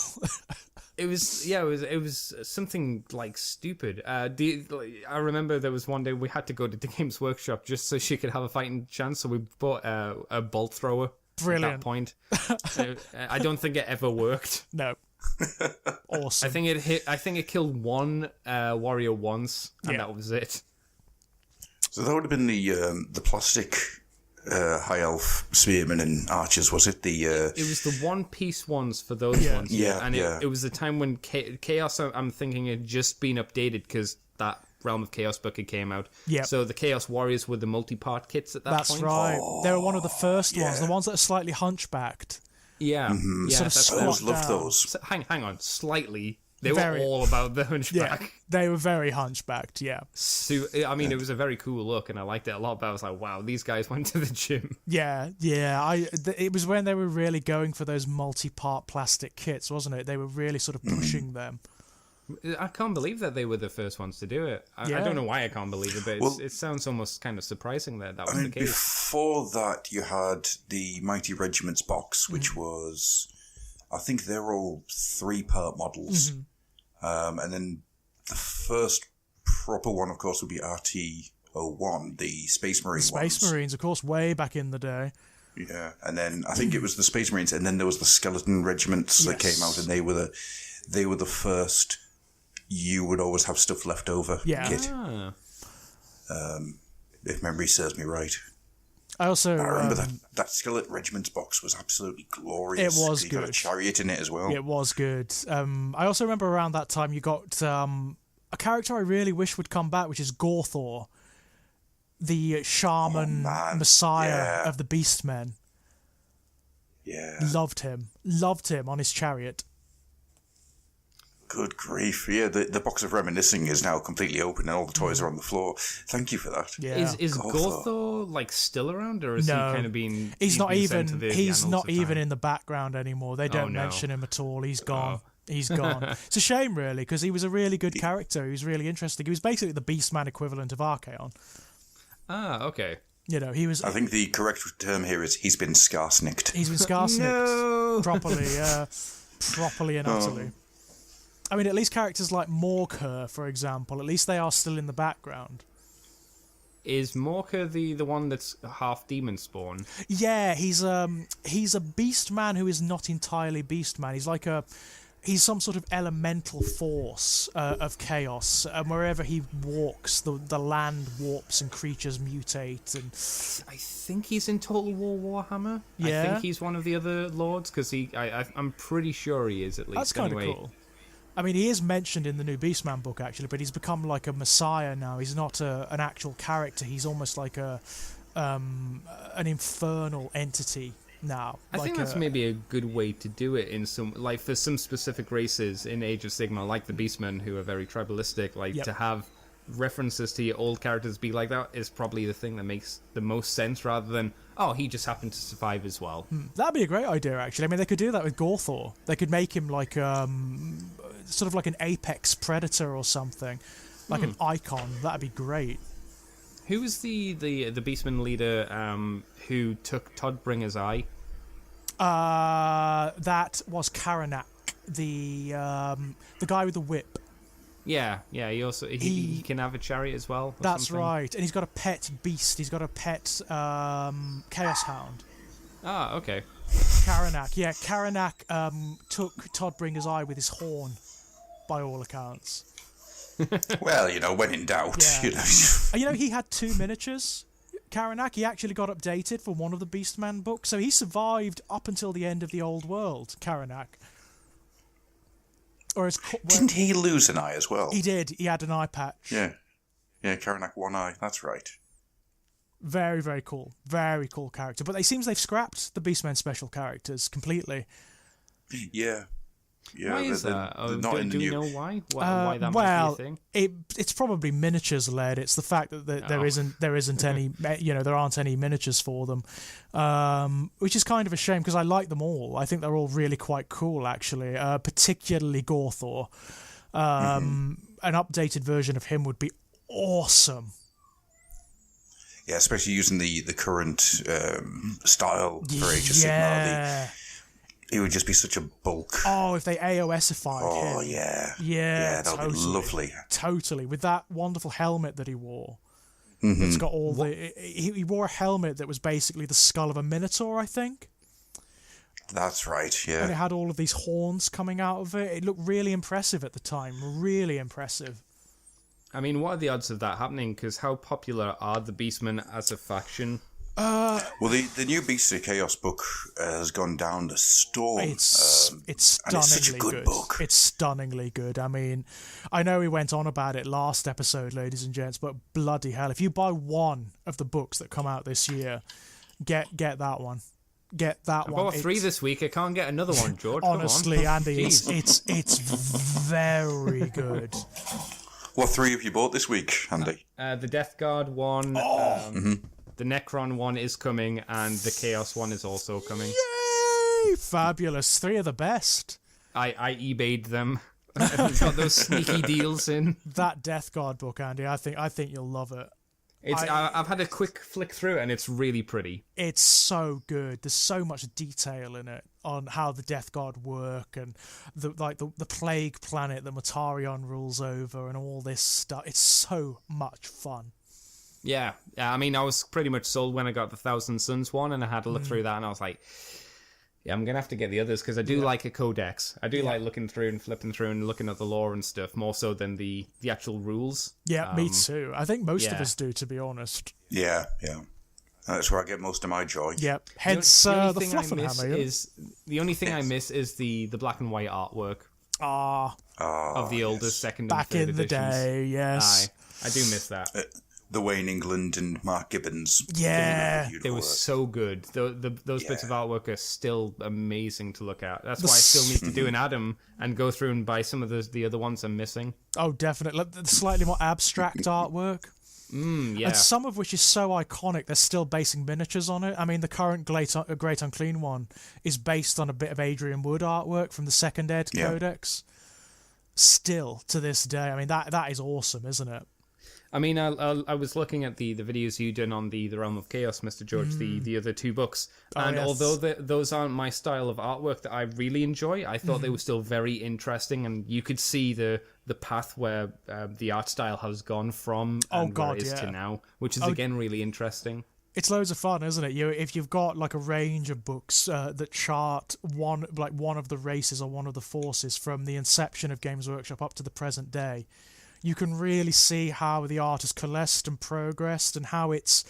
It was something like stupid. I remember there was one day we had to go to the Games Workshop just so she could have a fighting chance, so we bought a bolt thrower. Brilliant. At that point. I don't think it ever worked. No. Awesome. I think it killed one warrior once, and that was it. So that would have been the plastic high elf spearmen and archers, was it? It was the one-piece ones for those ones. And it was the time when Chaos, I'm thinking, had just been updated because that Realm of Chaos book had came out. Yep. So the Chaos Warriors were the multi-part kits at that point. That's right. They were one of the first ones, the ones that are slightly hunchbacked. Yeah. Mm-hmm. Yeah, sort of I always loved down. those. So, hang on, slightly. They were all about the hunchback. Yeah, they were very hunchbacked, yeah. It was a very cool look, and I liked it a lot, but I was like, wow, these guys went to the gym. Yeah. It was when they were really going for those multi-part plastic kits, wasn't it? They were really sort of pushing them. I can't believe that they were the first ones to do it. I don't know why I can't believe it, but it sounds almost kind of surprising that was the case. Before that, you had the Mighty Regiments box, which was, I think they were all 3-part models. Mm-hmm. And then the first proper one, of course, would be RT-01, the Space Marine ones. Space Marines, of course, way back in the day. Yeah, and then I think it was the Space Marines, and then there was the Skeleton Regiments that came out, and they were the first. You would always have stuff left over kit. If memory serves me right. I remember that Skeleton Regiments box was absolutely glorious. It was good. good. You got a chariot in it as well. It was good. I also remember around that time you got a character I really wish would come back, which is Gorthor, the shaman messiah of the Beastmen. Yeah. Loved him on his chariot. Good grief. Yeah, the box of reminiscing is now completely open and all the toys are on the floor. Thank you for that. Yeah. Is Gorthor like still around, or is he kind of been he's not even in in the background anymore. They don't mention him at all. He's gone. He's gone. It's a shame, really, because he was a really good character. He was really interesting. He was basically the Beastman equivalent of Archaon. Ah, okay. He was. I think the correct term here is he's been scar-snicked. He's been scar-snicked properly and utterly. I mean, at least characters like Morker, for example, at least they are still in the background. Is Morker the one that's half demon spawn? Yeah, he's a beast man who is not entirely beast man. He's some sort of elemental force of chaos, and wherever he walks, the land warps and creatures mutate. And I think he's in Total War Warhammer. Yeah, I think he's one of the other lords because I'm pretty sure he is at least. That's kind of cool. I mean, he is mentioned in the new Beastman book, actually, but he's become like a messiah now. He's not an actual character. He's almost like an infernal entity now. I think that's maybe a good way to do it in some, like for some specific races in Age of Sigmar, like the Beastmen, who are very tribalistic, like to have references to your old characters be like that is probably the thing that makes the most sense, rather than, oh, he just happened to survive as well. That'd be a great idea, actually. I mean, they could do that with Gorthor. They could make him like sort of like an apex predator or something, like an icon. That'd be great. Who was the Beastman leader who took Toddbringer's eye? That was Karanak, the guy with the whip. Yeah. He can have a chariot as well. That's something. right, and he's got a pet beast. He's got a pet Chaos Hound. Ah, okay. Karanak, yeah. Karanak took Toddbringer's eye with his horn, by all accounts. Well, when in doubt, He had 2 miniatures. Karanak, he actually got updated for one of the Beastman books, so he survived up until the end of the Old World, Karanak. Didn't he lose an eye as well? He did. He had an eye patch. Yeah, Karanak, one eye. That's right. Very, very cool. Very cool character. But it seems they've scrapped the Beastmen special characters completely. Yeah. Why is that? Do we know why? Why that might be a thing? It's probably miniatures led. It's the fact that there isn't any, there aren't any miniatures for them, which is kind of a shame because I like them all. I think they're all really quite cool, actually. Particularly Gorthor. An updated version of him would be awesome. Yeah, especially using the current style for Age of Sigmar. It would just be such a bulk. Oh, if they AOSified him. Oh, yeah. Yeah, that would be lovely. Totally. With that wonderful helmet that he wore. It's got all he wore a helmet that was basically the skull of a minotaur, I think. That's right, yeah. And it had all of these horns coming out of it. It looked really impressive at the time. Really impressive. I mean, what are the odds of that happening? Because how popular are the Beastmen as a faction? Well, the new Beasts of Chaos book has gone down the storm. It's stunningly it's such a good book. It's stunningly good. I mean, I know we went on about it last episode, ladies and gents, but bloody hell, if you buy one of the books that come out this year, get that one. Get that one. I bought 3 this week. I can't get another one, George. Honestly, Andy, it's very good. What 3 have you bought this week, Andy? The Death Guard one. The Necron one is coming, and the Chaos one is also coming. Yay! Fabulous. 3 of the best. I eBayed them. We've got those sneaky deals in. That Death Guard book, Andy, I think you'll love it. I've had a quick flick through, and it's really pretty. It's so good. There's so much detail in it on how the Death Guard work and the plague planet that Mortarion rules over and all this stuff. It's so much fun. Yeah, I mean, I was pretty much sold when I got the Thousand Suns one, and I had a look through that, and I was like, yeah, I'm going to have to get the others, because I do like a codex. I do like looking through and flipping through and looking at the lore and stuff, more so than the actual rules. Yeah, me too. I think most of us do, to be honest. Yeah. That's where I get most of my joy. Yep. Hence the Fluffenhammer. The only thing I miss is the black and white artwork of the older second and third editions. Back in the day, yes. I do miss that. The Wayne England and Mark Gibbons. Yeah. They were so good. Those bits of artwork are still amazing to look at. That's why I still need to do an Adam and go through and buy some of the other ones I'm missing. Oh, definitely. The slightly more abstract artwork. Yeah. And some of which is so iconic, they're still basing miniatures on it. I mean, the current Great Unclean one is based on a bit of Adrian Wood artwork from the Second Ed Codex. Still, to this day. I mean, that is awesome, isn't it? I mean, I was looking at the videos you did on the Realm of Chaos, Mr. George, the other 2 books. And although those aren't my style of artwork that I really enjoy, I thought they were still very interesting. And you could see the path where the art style has gone from where it is to now, which is, again, really interesting. It's loads of fun, isn't it? If you've got like a range of books that chart one of the races or one of the forces from the inception of Games Workshop up to the present day, you can really see how the art has coalesced and progressed and how it's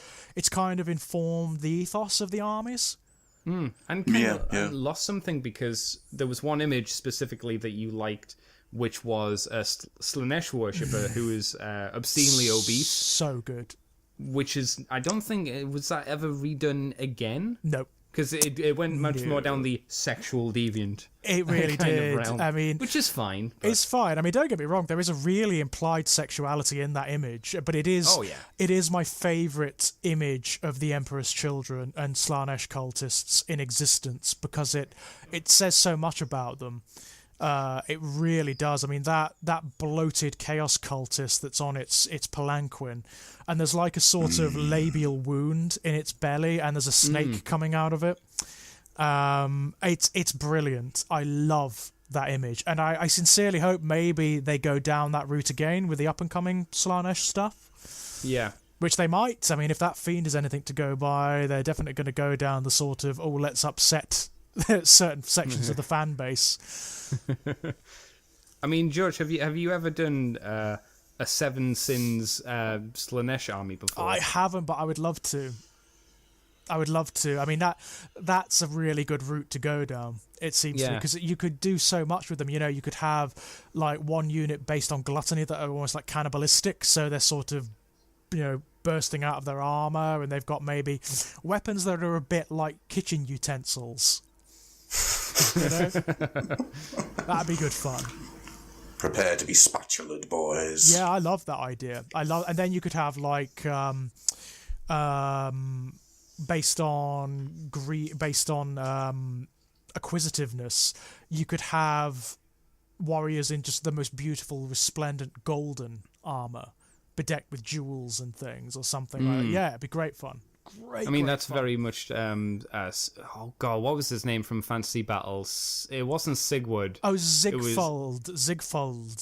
kind of informed the ethos of the armies. And kind of lost something, because there was one image specifically that you liked, which was a Slanesh worshipper who is obscenely obese. So good. Which is, I don't think, was that ever redone again? Nope. because it went much more down the sexual deviant. It really kind of did. realm, I mean, which is fine. But... It's fine. I mean, don't get me wrong. There is a really implied sexuality in that image, but it is. Oh, yeah. It is my favourite image of the Emperor's Children and Slanesh cultists in existence because it says so much about them. It really does. I mean, that bloated chaos cultist that's on its palanquin, and there's like a sort of labial wound in its belly, and there's a snake coming out of it. It's brilliant. I love that image, and I sincerely hope maybe they go down that route again with the up and coming Slanesh stuff. Yeah. Which they might. I mean, if that fiend is anything to go by, they're definitely going to go down the sort of, let's upset certain sections of the fan base. I mean, George, have you ever done a Seven Sins Slanesh army before? I haven't, but I would love to. I mean, that's a really good route to go down, it seems to me, because you could do so much with them. You know, you could have like one unit based on gluttony that are almost like cannibalistic, so they're sort of, bursting out of their armor, and they've got maybe weapons that are a bit like kitchen utensils. That'd be good fun. Prepare to be spatulaed, boys. Yeah, I love that idea. And then you could have like based on acquisitiveness, you could have warriors in just the most beautiful, resplendent golden armor, bedecked with jewels and things, or something like that. Yeah, it'd be great fun. I mean, that's fun. Very much. Oh God, what was his name from Fantasy Battles? It wasn't Sigurd. Oh, Zigfold.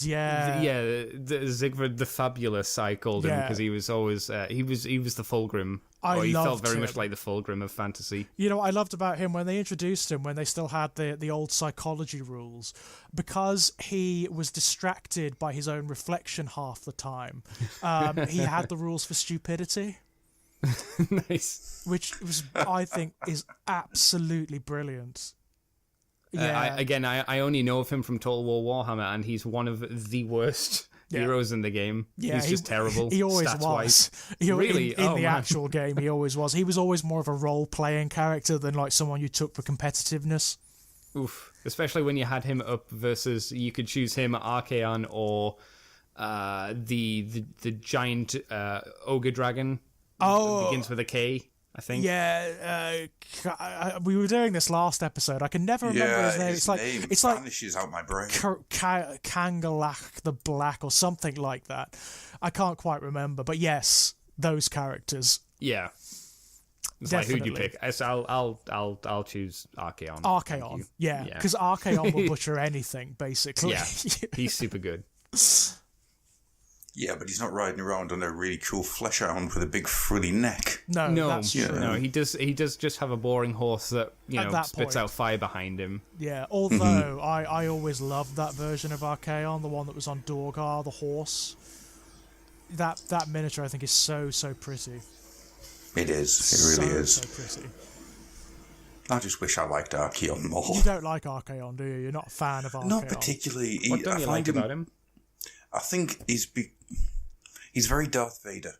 Yeah. Zigfrid the Fabulous. I called him because he was always he was the Fulgrim. He felt very much like the Fulgrim of fantasy. You know what I loved about him when they introduced him, when they still had the old psychology rules, because he was distracted by his own reflection half the time. He had the rules for stupidity. Nice. Which was, I think, is absolutely brilliant. Yeah. I only know of him from Total War Warhammer, and he's one of the worst heroes in the game. Yeah, he's just terrible. He always was. Really? In the actual game, he always was. He was always more of a role-playing character than like someone you took for competitiveness. Oof. Especially when you had him up versus, you could choose him, Archaon, or the giant ogre dragon. Oh, begins with a K, I think. Yeah, we were doing this last episode. I can never remember his name. It's like vanishes out my brain. Kangalach the Black or something like that. I can't quite remember, but yes, those characters. Yeah. It's definitely. Like, who'd you pick? I'll choose Archaon. Archaon, yeah, because Archaon will butcher anything basically. Yeah, he's super good. Yeah, but he's not riding around on a really cool flesh hound with a big frilly neck. No, that's true. No, he does just have a boring horse that spits out fire behind him. Yeah, although I always loved that version of Archaon, the one that was on Dorgar, the horse. That miniature I think is so pretty. It is. It really is. So pretty. I just wish I liked Archaon more. You don't like Archaon, do you? You're not a fan of Archaon. Not particularly. What don't you like about him? I think he's very Darth Vader.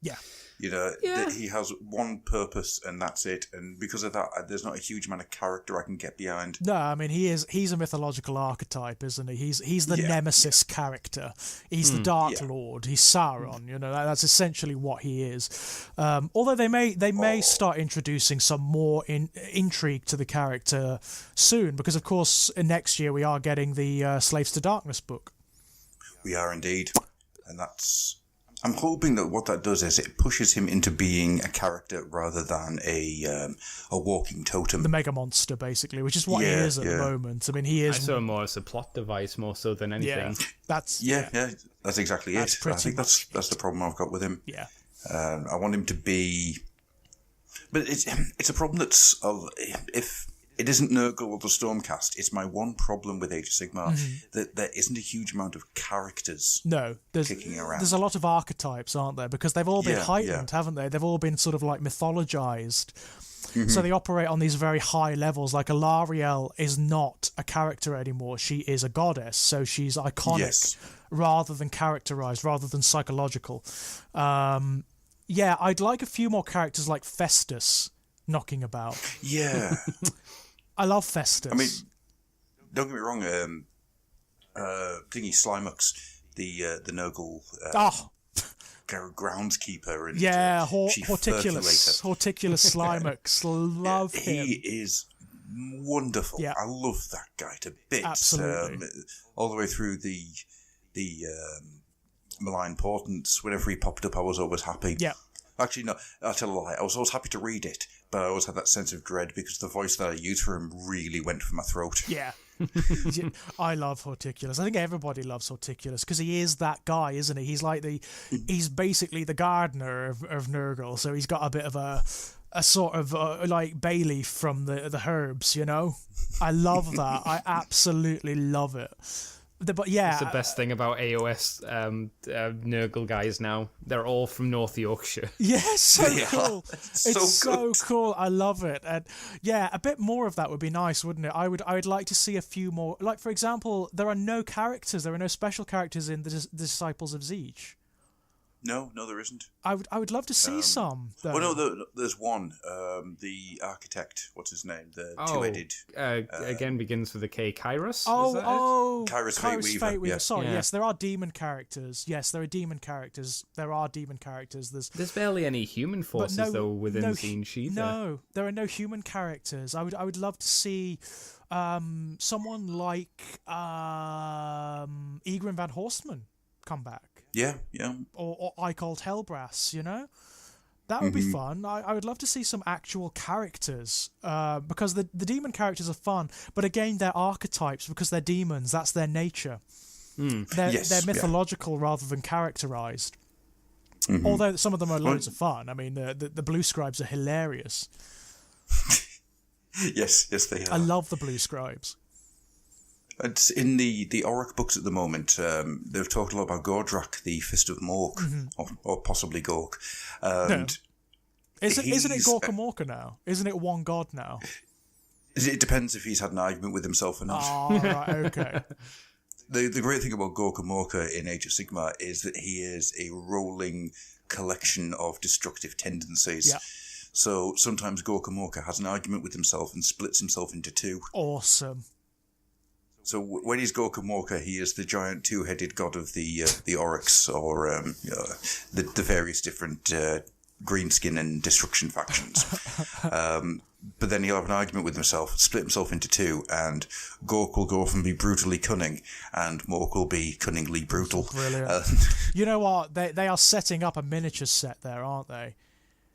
Yeah. He has one purpose and that's it. And because of that, there's not a huge amount of character I can get behind. No, I mean, he's a mythological archetype, isn't he? He's the Nemesis character. He's the Dark Lord. He's Sauron. That's essentially what he is. Although they may start introducing some more intrigue to the character soon, because of course next year we are getting the Slaves to Darkness book. We are indeed. And I'm hoping that what that does is it pushes him into being a character rather than a walking totem. The mega monster, basically, which is what he is at the moment. I mean, he is... I saw him more as a plot device more so than anything. That's exactly it. I think that's the problem I've got with him. Yeah. I want him to be... But it's a problem that's... if it isn't Nurgle or the Stormcast, it's my one problem with Age of Sigmar, that there isn't a huge amount of characters kicking around. There's a lot of archetypes, aren't there? Because they've all been heightened, haven't they? They've all been sort of like mythologized. So they operate on these very high levels. Like Alarielle is not a character anymore. She is a goddess, so she's iconic rather than characterized, rather than psychological. I'd like a few more characters like Festus knocking about. Yeah. I love Festus. I mean, don't get me wrong. Thingy Slimux, the Nurgle groundskeeper, and Horticulus Slimux, love him. He is wonderful. Yeah. I love that guy to bits. Absolutely. All the way through the Malign Portents. Whenever he popped up, I was always happy. Yeah. Actually, no, I'll tell a lie. I was always happy to read it, but I always had that sense of dread because the voice that I used for him really went for my throat. Yeah. I love Horticulus. I think everybody loves Horticulus because he is that guy, isn't he? He's basically the gardener of Nurgle, so he's got a bit of a sort of like bay leaf from the herbs, you know? I love that. I absolutely love it. But yeah, it's the best thing about AOS Nurgle guys now. They're all from North Yorkshire. Yeah, so cool. It's so cool. I love it. And yeah, a bit more of that would be nice, wouldn't it? I would like to see a few more. Like, for example, there are no special characters in the Disciples of Zeech. No, there isn't. I would love to see some. Though. Well, no, there's one. The architect, what's his name? The two-headed. Again begins with a K. Kairos. Kairos Fate Weaver. Yeah. Sorry, Yeah. yes, there are demon characters. Yes, there are demon characters. There's barely any human forces though within Tzeentch either. No, there are no human characters. I would love to see someone like Egrin Van Horstman come back. Yeah. Or I Called Hellbrass, you know? That would be fun. I would love to see some actual characters because the demon characters are fun, but again, they're archetypes because they're demons. That's their nature. They're mythological rather than characterized. Although some of them are loads of fun. I mean, the Blue Scribes are hilarious. Yes, they are. I love the Blue Scribes. It's in the Auric books at the moment. They've talked a lot about Gordrak, the Fist of Mork, or possibly Gork. No. Isn't it Gorka Morka now? Isn't it one god now? It depends if he's had an argument with himself or not. Oh, right, okay. The great thing about Gorka Morka in Age of Sigmar is that he is a rolling collection of destructive tendencies. Yeah. So sometimes Gorka Morka has an argument with himself and splits himself into two. Awesome. So when he's Gorka Morka, he is the giant two-headed god of the Oryx, or the various different greenskin and destruction factions. But then he'll have an argument with himself, split himself into two, and Gork will go off and be brutally cunning, and Mork will be cunningly brutal. Brilliant. You know what? They are setting up a miniature set there, aren't they?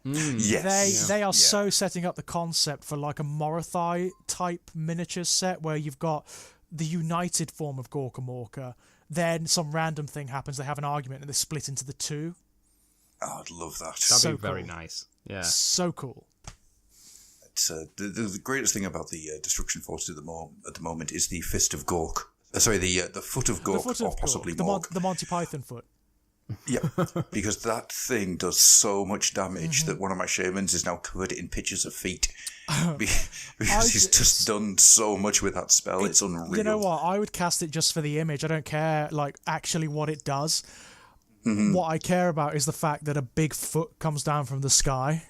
Yes. They are so setting up the concept for like a Morathai type miniature set where you've got the united form of Gorka Morka, then some random thing happens, they have an argument and they split into the two. Oh, I'd love that. That'd be very nice. Yeah. So cool. It's, the greatest thing about the Destruction Forces at the moment is the Fist of Gork. Sorry, the Foot of Gork, or possibly Mork. The Monty Python foot. Yeah, because that thing does so much damage that one of my shamans is now covered in pictures of feet. Because he's just done so much with that spell, it's unreal. You know what? I would cast it just for the image. I don't care, like, actually what it does. What I care about is the fact that a big foot comes down from the sky.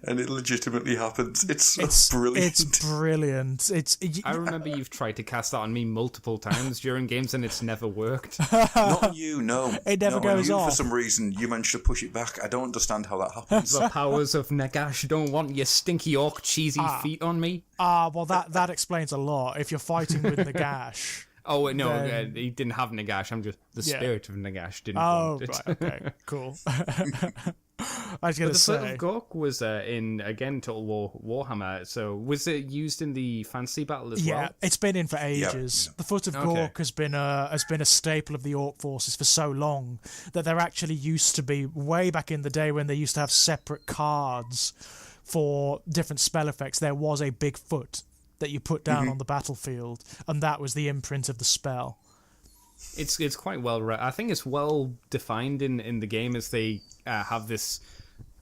And it legitimately happens. It's brilliant. It's brilliant. I remember you've tried to cast that on me multiple times during games and it's never worked. Not on you, no. It never goes off. For some reason, you managed to push it back. I don't understand how that happens. The powers of Nagash don't want your stinky orc cheesy feet on me. Well, that explains a lot. If you're fighting with Nagash... Oh, wait, no, he didn't have Nagash. I'm just... The spirit of Nagash didn't want it. Right, okay, cool. I was going to say... The Foot of Gork was in, again, Total War Warhammer, so was it used in the Fantasy Battle as well? Yeah, it's been in for ages. Yeah. The Foot of Gork has been a staple of the Orc forces for so long that there actually used to be, way back in the day when they used to have separate cards for different spell effects, there was a big foot that you put down on the battlefield, and that was the imprint of the spell. It's quite well. I think it's well defined in the game as they have this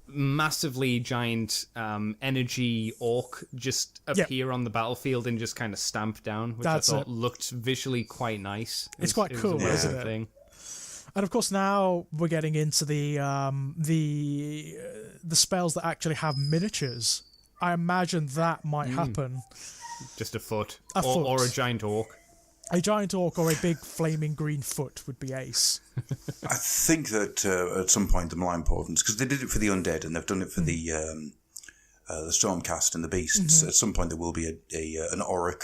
massively giant energy orc just appear on the battlefield and just kind of stamp down, which I thought looked visually quite nice. It's quite cool, isn't it? Thing. And of course, now we're getting into the spells that actually have miniatures I imagine that might happen. Just a foot. A foot. Or a giant orc. A giant orc or a big flaming green foot would be ace. I think that at some point the malign portents, because they did it for the undead and they've done it for the Stormcast and the beasts. At some point there will be an Auric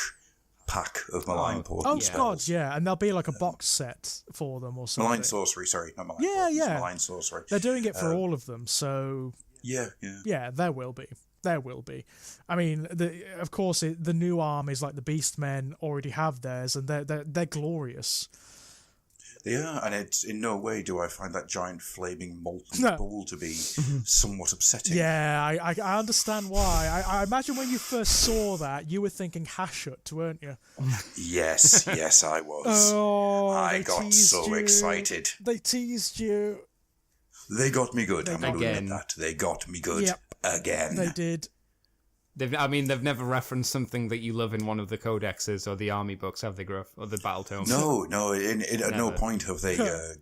pack of malign portents. Oh, God, yeah. And there'll be like a box set for them or something. Malign sorcery, sorry, not malign. Yeah. Malign sorcery. They're doing it for all of them, so... Yeah. Yeah, there will be. There will be. I mean, of course, the new armies like the Beastmen already have theirs, and they're glorious. Yeah, and it's in no way do I find that giant flaming molten ball to be somewhat upsetting. Yeah, I understand why. I imagine when you first saw that, you were thinking Hashut, weren't you? Yes, I was. Oh, I got so excited. They teased you. They got me good. I'm going to Again. admit that. They got me good. Yep. Again. They did. They've never referenced something that you love in one of the codexes or the army books, have they, Gruff? Or the battle tomes? No. At no point have they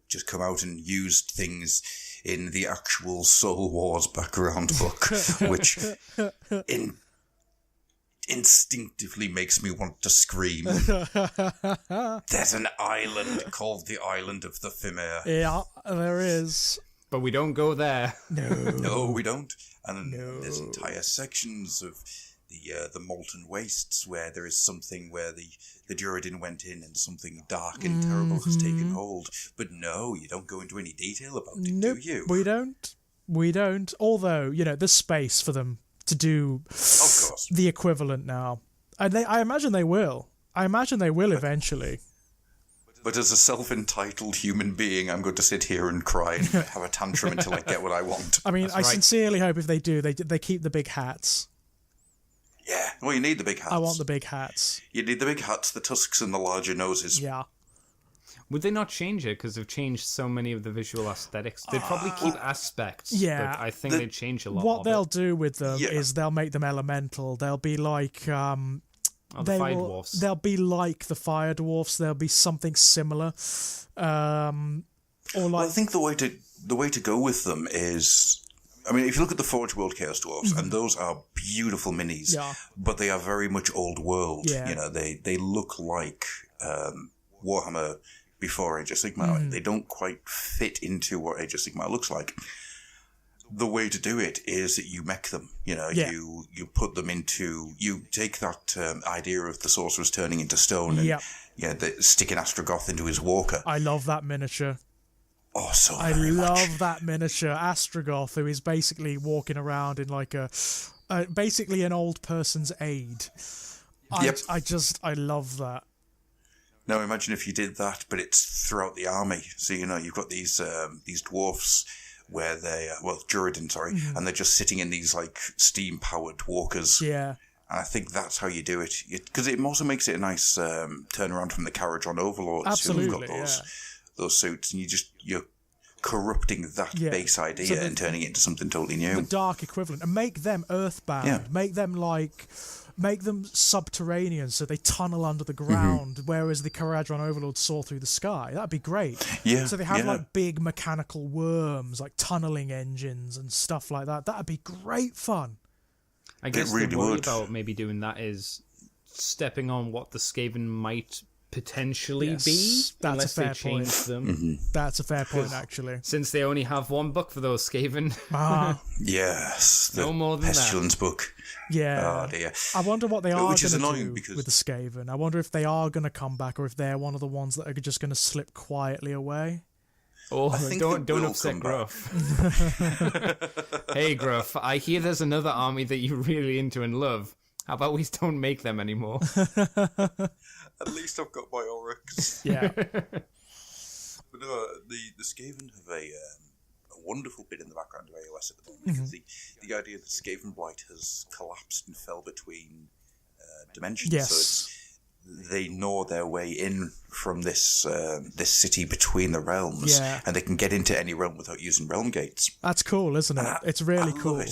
just come out and used things in the actual Soul Wars background book, which instinctively makes me want to scream. There's an island called the Island of the Fimir. Yeah, there is. But we don't go there. No, we don't. And there's entire sections of the Molten Wastes where there is something where the Duradin went in and something dark and terrible has taken hold. But no, you don't go into any detail about it, do you? We don't. Although, there's space for them to do Of course. the equivalent now. And I imagine they will. Eventually. But as a self-entitled human being, I'm going to sit here and cry and have a tantrum until I get what I want. I mean, That's I right. sincerely hope if they do, they keep the big hats. Yeah, well, you need the big hats. I want the big hats. You need the big hats, the tusks, and the larger noses. Yeah. Would they not change it? Because they've changed so many of the visual aesthetics. They'd probably keep aspects. Yeah. But I think they'd change a lot What of they'll it. do with them is they'll make them elemental. They'll be like... Oh, the fire dwarfs. They'll be like the fire dwarfs. They'll be something similar. Or Well, I like... think the way to go with them is... I mean, if you look at the Forge World Chaos Dwarfs, and those are beautiful minis, Yeah. but they are very much old world. Yeah. They look like Warhammer before Age of Sigmar. They don't quite fit into what Age of Sigmar looks like. The way to do it is that you mech them. You put them into... You take that idea of the sorcerers turning into stone and sticking Astrogoth into his walker. I love that miniature. Oh, so I very much. love that miniature. Astrogoth, who is basically walking around in like basically an old person's aid. Yep. I love that. Now imagine if you did that, but it's throughout the army. So, you've got these dwarfs where Duradin, and they're just sitting in these like steam-powered walkers. Yeah. And I think that's how you do it. Because it also makes it a nice turnaround from the Carriage-on Overlords Absolutely, who've got those suits. And you're corrupting that base idea and turning it into something totally new. The dark equivalent. And make them earthbound. Yeah. Make them subterranean so they tunnel under the ground, whereas the Caradron Overlords soar through the sky. That'd be great. Yeah, So they have like big mechanical worms, like tunneling engines and stuff like that. That'd be great fun. I guess really the worry would. about maybe doing that is stepping on what the Skaven might potentially be, That's a unless fair they change point. them. That's a fair point, actually. Since they only have one book for those Skaven. Yes, the No more than that. Pestilence book. Yeah. Oh dear. I wonder what they are going Which is to annoying do because- with the Skaven. I wonder if they are going to come back or if they're one of the ones that are just going to slip quietly away. Oh, I think don't they will upset come back. Gruff. Hey, Gruff, I hear there's another army that you're really into and love. How about we don't make them anymore? At least I've got my Oryx. Yeah. But no, the Skaven have a wonderful bit in the background of AOS at the moment, because the idea that Skaven Blight has collapsed and fell between dimensions. Yes. So they gnaw their way in from this city between the realms, and they can get into any realm without using realm gates. That's cool, isn't it? It's really I cool. love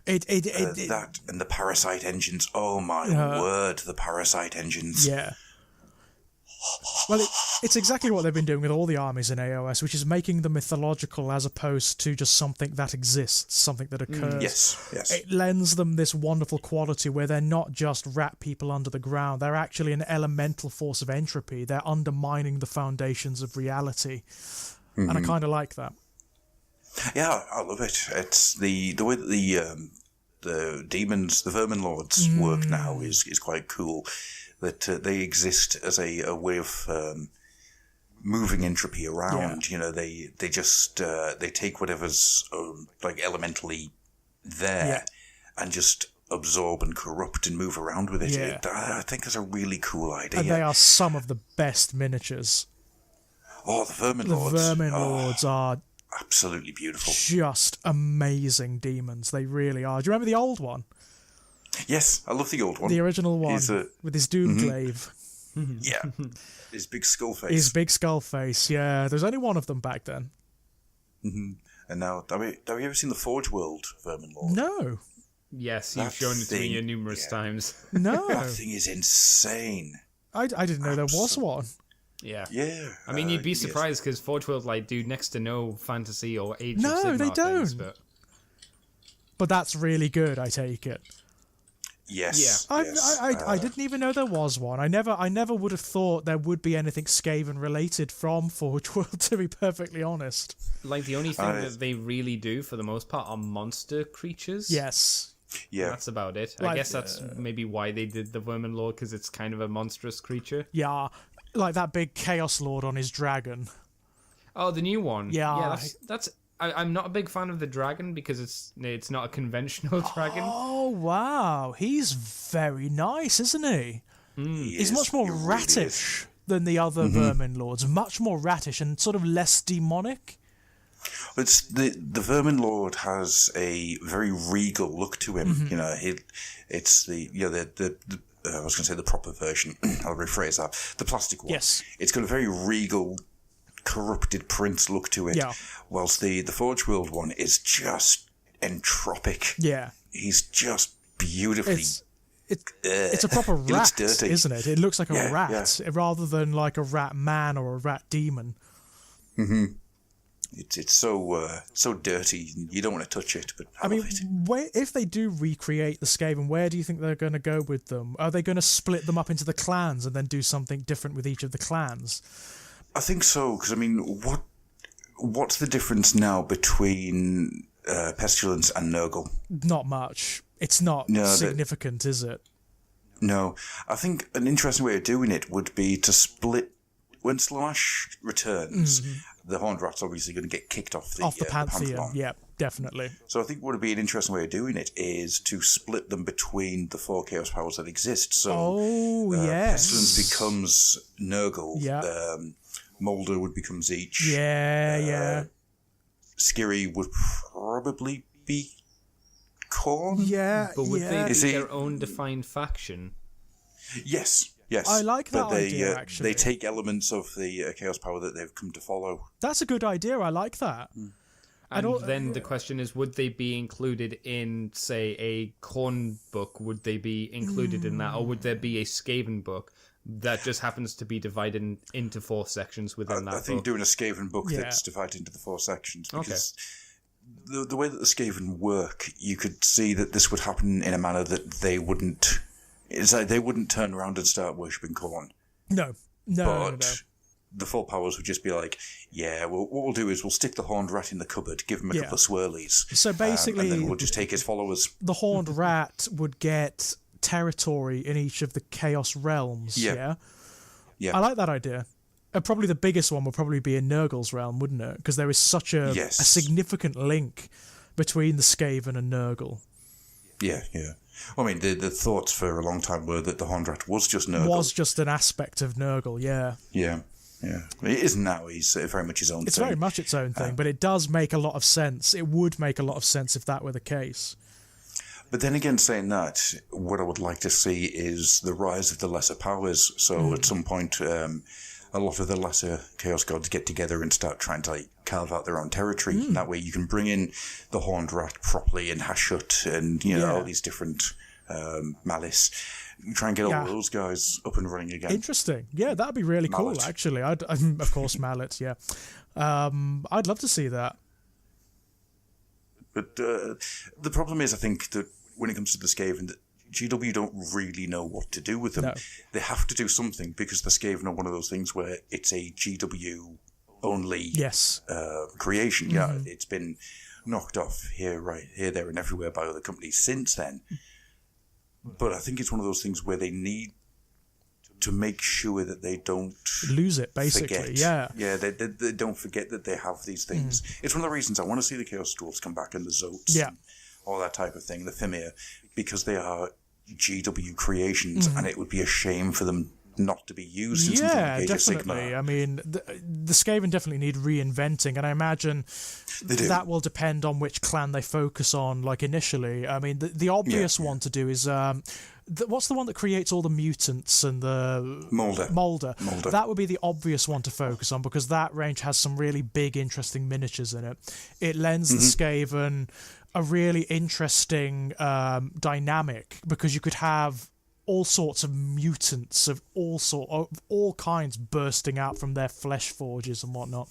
it. It That and the parasite engines. Oh my word, the parasite engines. Yeah. Well, it's exactly what they've been doing with all the armies in AOS, which is making them mythological as opposed to just something that exists, something that occurs. Yes. It lends them this wonderful quality where they're not just rat people under the ground. They're actually an elemental force of entropy. They're undermining the foundations of reality. And I kind of like that. Yeah, I love it. It's the way that the demons, the vermin lords, work now is quite cool. That they exist as a way of moving entropy around. You know, they just they take whatever's like elementally there and just absorb and corrupt and move around with it. I think it's a really cool idea. And they are some of the best miniatures. Oh, the vermin The lords. vermin lords are Absolutely beautiful. just amazing demons. They really are. Do you remember the old one? Yes, I love the old one. The original one with his Doomglaive. Yeah, his big skull face. His big skull face, yeah. There's only one of them back then. And now, have you ever seen the Forge World Vermin Lord? No. Yes, you've shown it to me numerous times. No. That thing is insane. I didn't know there was one. Yeah. Yeah. I mean, you'd be surprised because Forge World do next to no fantasy or Age of No, Sigmar they things, don't. But that's really good, I take it. Yes. Yeah. Yes. I didn't even know there was one. I never would have thought there would be anything Skaven related from Forge World, to be perfectly honest. Like, the only thing that they really do, for the most part, are monster creatures. Yes. Yeah. That's about it. Like, I guess that's maybe why they did the Vermin Lord, because it's kind of a monstrous creature. Yeah. Like that big Chaos Lord on his dragon. Oh, the new one. Yeah. That's I'm not a big fan of the dragon because it's not a conventional dragon. Oh, wow. He's very nice, isn't he? He's much more rattish than the other Vermin Lords. Much more rattish and sort of less demonic. It's the Vermin Lord has a very regal look to him. You know, it's the I was going to say the proper version. I'll rephrase that. The plastic one. Yes. It's got a very regal, corrupted prince look to it. Yeah. Whilst the Forge World one is just entropic. Yeah. He's just beautifully. It's a proper He looks rat, dirty. isn't it? It looks like a Yeah, rat rather than like a rat man or a rat demon. It's so dirty. You don't want to touch it, but I mean, love it. if they do recreate the Skaven, where do you think they're going to go with them? Are they going to split them up into the clans and then do something different with each of the clans? I think so, because I mean, what's the difference now between Pestilence and Nurgle? Not much. It's not significant, is it? No. I think an interesting way of doing it would be to split... When Slaanesh returns, the Horned Rat's obviously going to get kicked off the Pantheon. Yeah, definitely. So I think what would be an interesting way of doing it is to split them between the four Chaos Powers that exist. So Pestilence becomes Nurgle. Yeah. Molder would become Zeech. Yeah. Skiri would probably be Khorne. Yeah, But would they Is be he- their own defined faction? Yes. I like that but idea, actually. They take elements of the Chaos Power that they've come to follow. That's a good idea. I like that. And then the question is, would they be included in, say, a Khorne book? Would they be included in that? Or would there be a Skaven book that just happens to be divided into 4 sections within that book? I think doing a Skaven book that's divided into the 4 sections. Because the way that the Skaven work, you could see that this would happen in a manner that they wouldn't... It's like they wouldn't turn around and start worshipping Khorne. No. But the full powers would just be like, what we'll do is we'll stick the Horned Rat in the cupboard, give him a couple of swirlies. So basically... and then we'll just take his followers. The Horned Rat would get territory in each of the Chaos realms, yeah? I like that idea. Probably the biggest one would probably be in Nurgle's realm, wouldn't it? Because there is such a significant link between the Skaven and Nurgle. Yeah. Well, I mean, the thoughts for a long time were that the Horned Rat was just Nurgle. Was just an aspect of Nurgle, yeah. Yeah. It is now. He's very much his own thing. It's very much its own thing, but it does make a lot of sense. It would make a lot of sense if that were the case. But then again, saying that, what I would like to see is the rise of the lesser powers. So at some point, a lot of the lesser Chaos Gods get together and start trying to carve out their own territory. And that way you can bring in the Horned Rat properly and Hashut and, all these different Malice. try and get all those guys up and running again. Interesting. Yeah, that'd be really cool, Mallet. actually. Of course, Mallet, yeah. I'd love to see that. But the problem is, I think, that when it comes to the Skaven, that GW don't really know what to do with them. No. They have to do something because the Skaven are one of those things where it's a GW only creation. Yeah, it's been knocked off here, there, and everywhere by other companies since then. But I think it's one of those things where they need to make sure that they don't lose it, basically. Forget. Yeah, they don't forget that they have these things. It's one of the reasons I want to see the Chaos Dwarfs come back and the Zotes and all that type of thing, the Fimir, because they are GW creations, and it would be a shame for them not to be used in something like Age of definitely. Sigmar. I mean, the Skaven definitely need reinventing, and I imagine that will depend on which clan they focus on, like, initially. I mean, the obvious one to do is... what's the one that creates all the mutants and the... Molder. That would be the obvious one to focus on, because that range has some really big, interesting miniatures in it. It lends the Skaven a really interesting dynamic, because you could have all sorts of mutants of all kinds bursting out from their flesh forges and whatnot.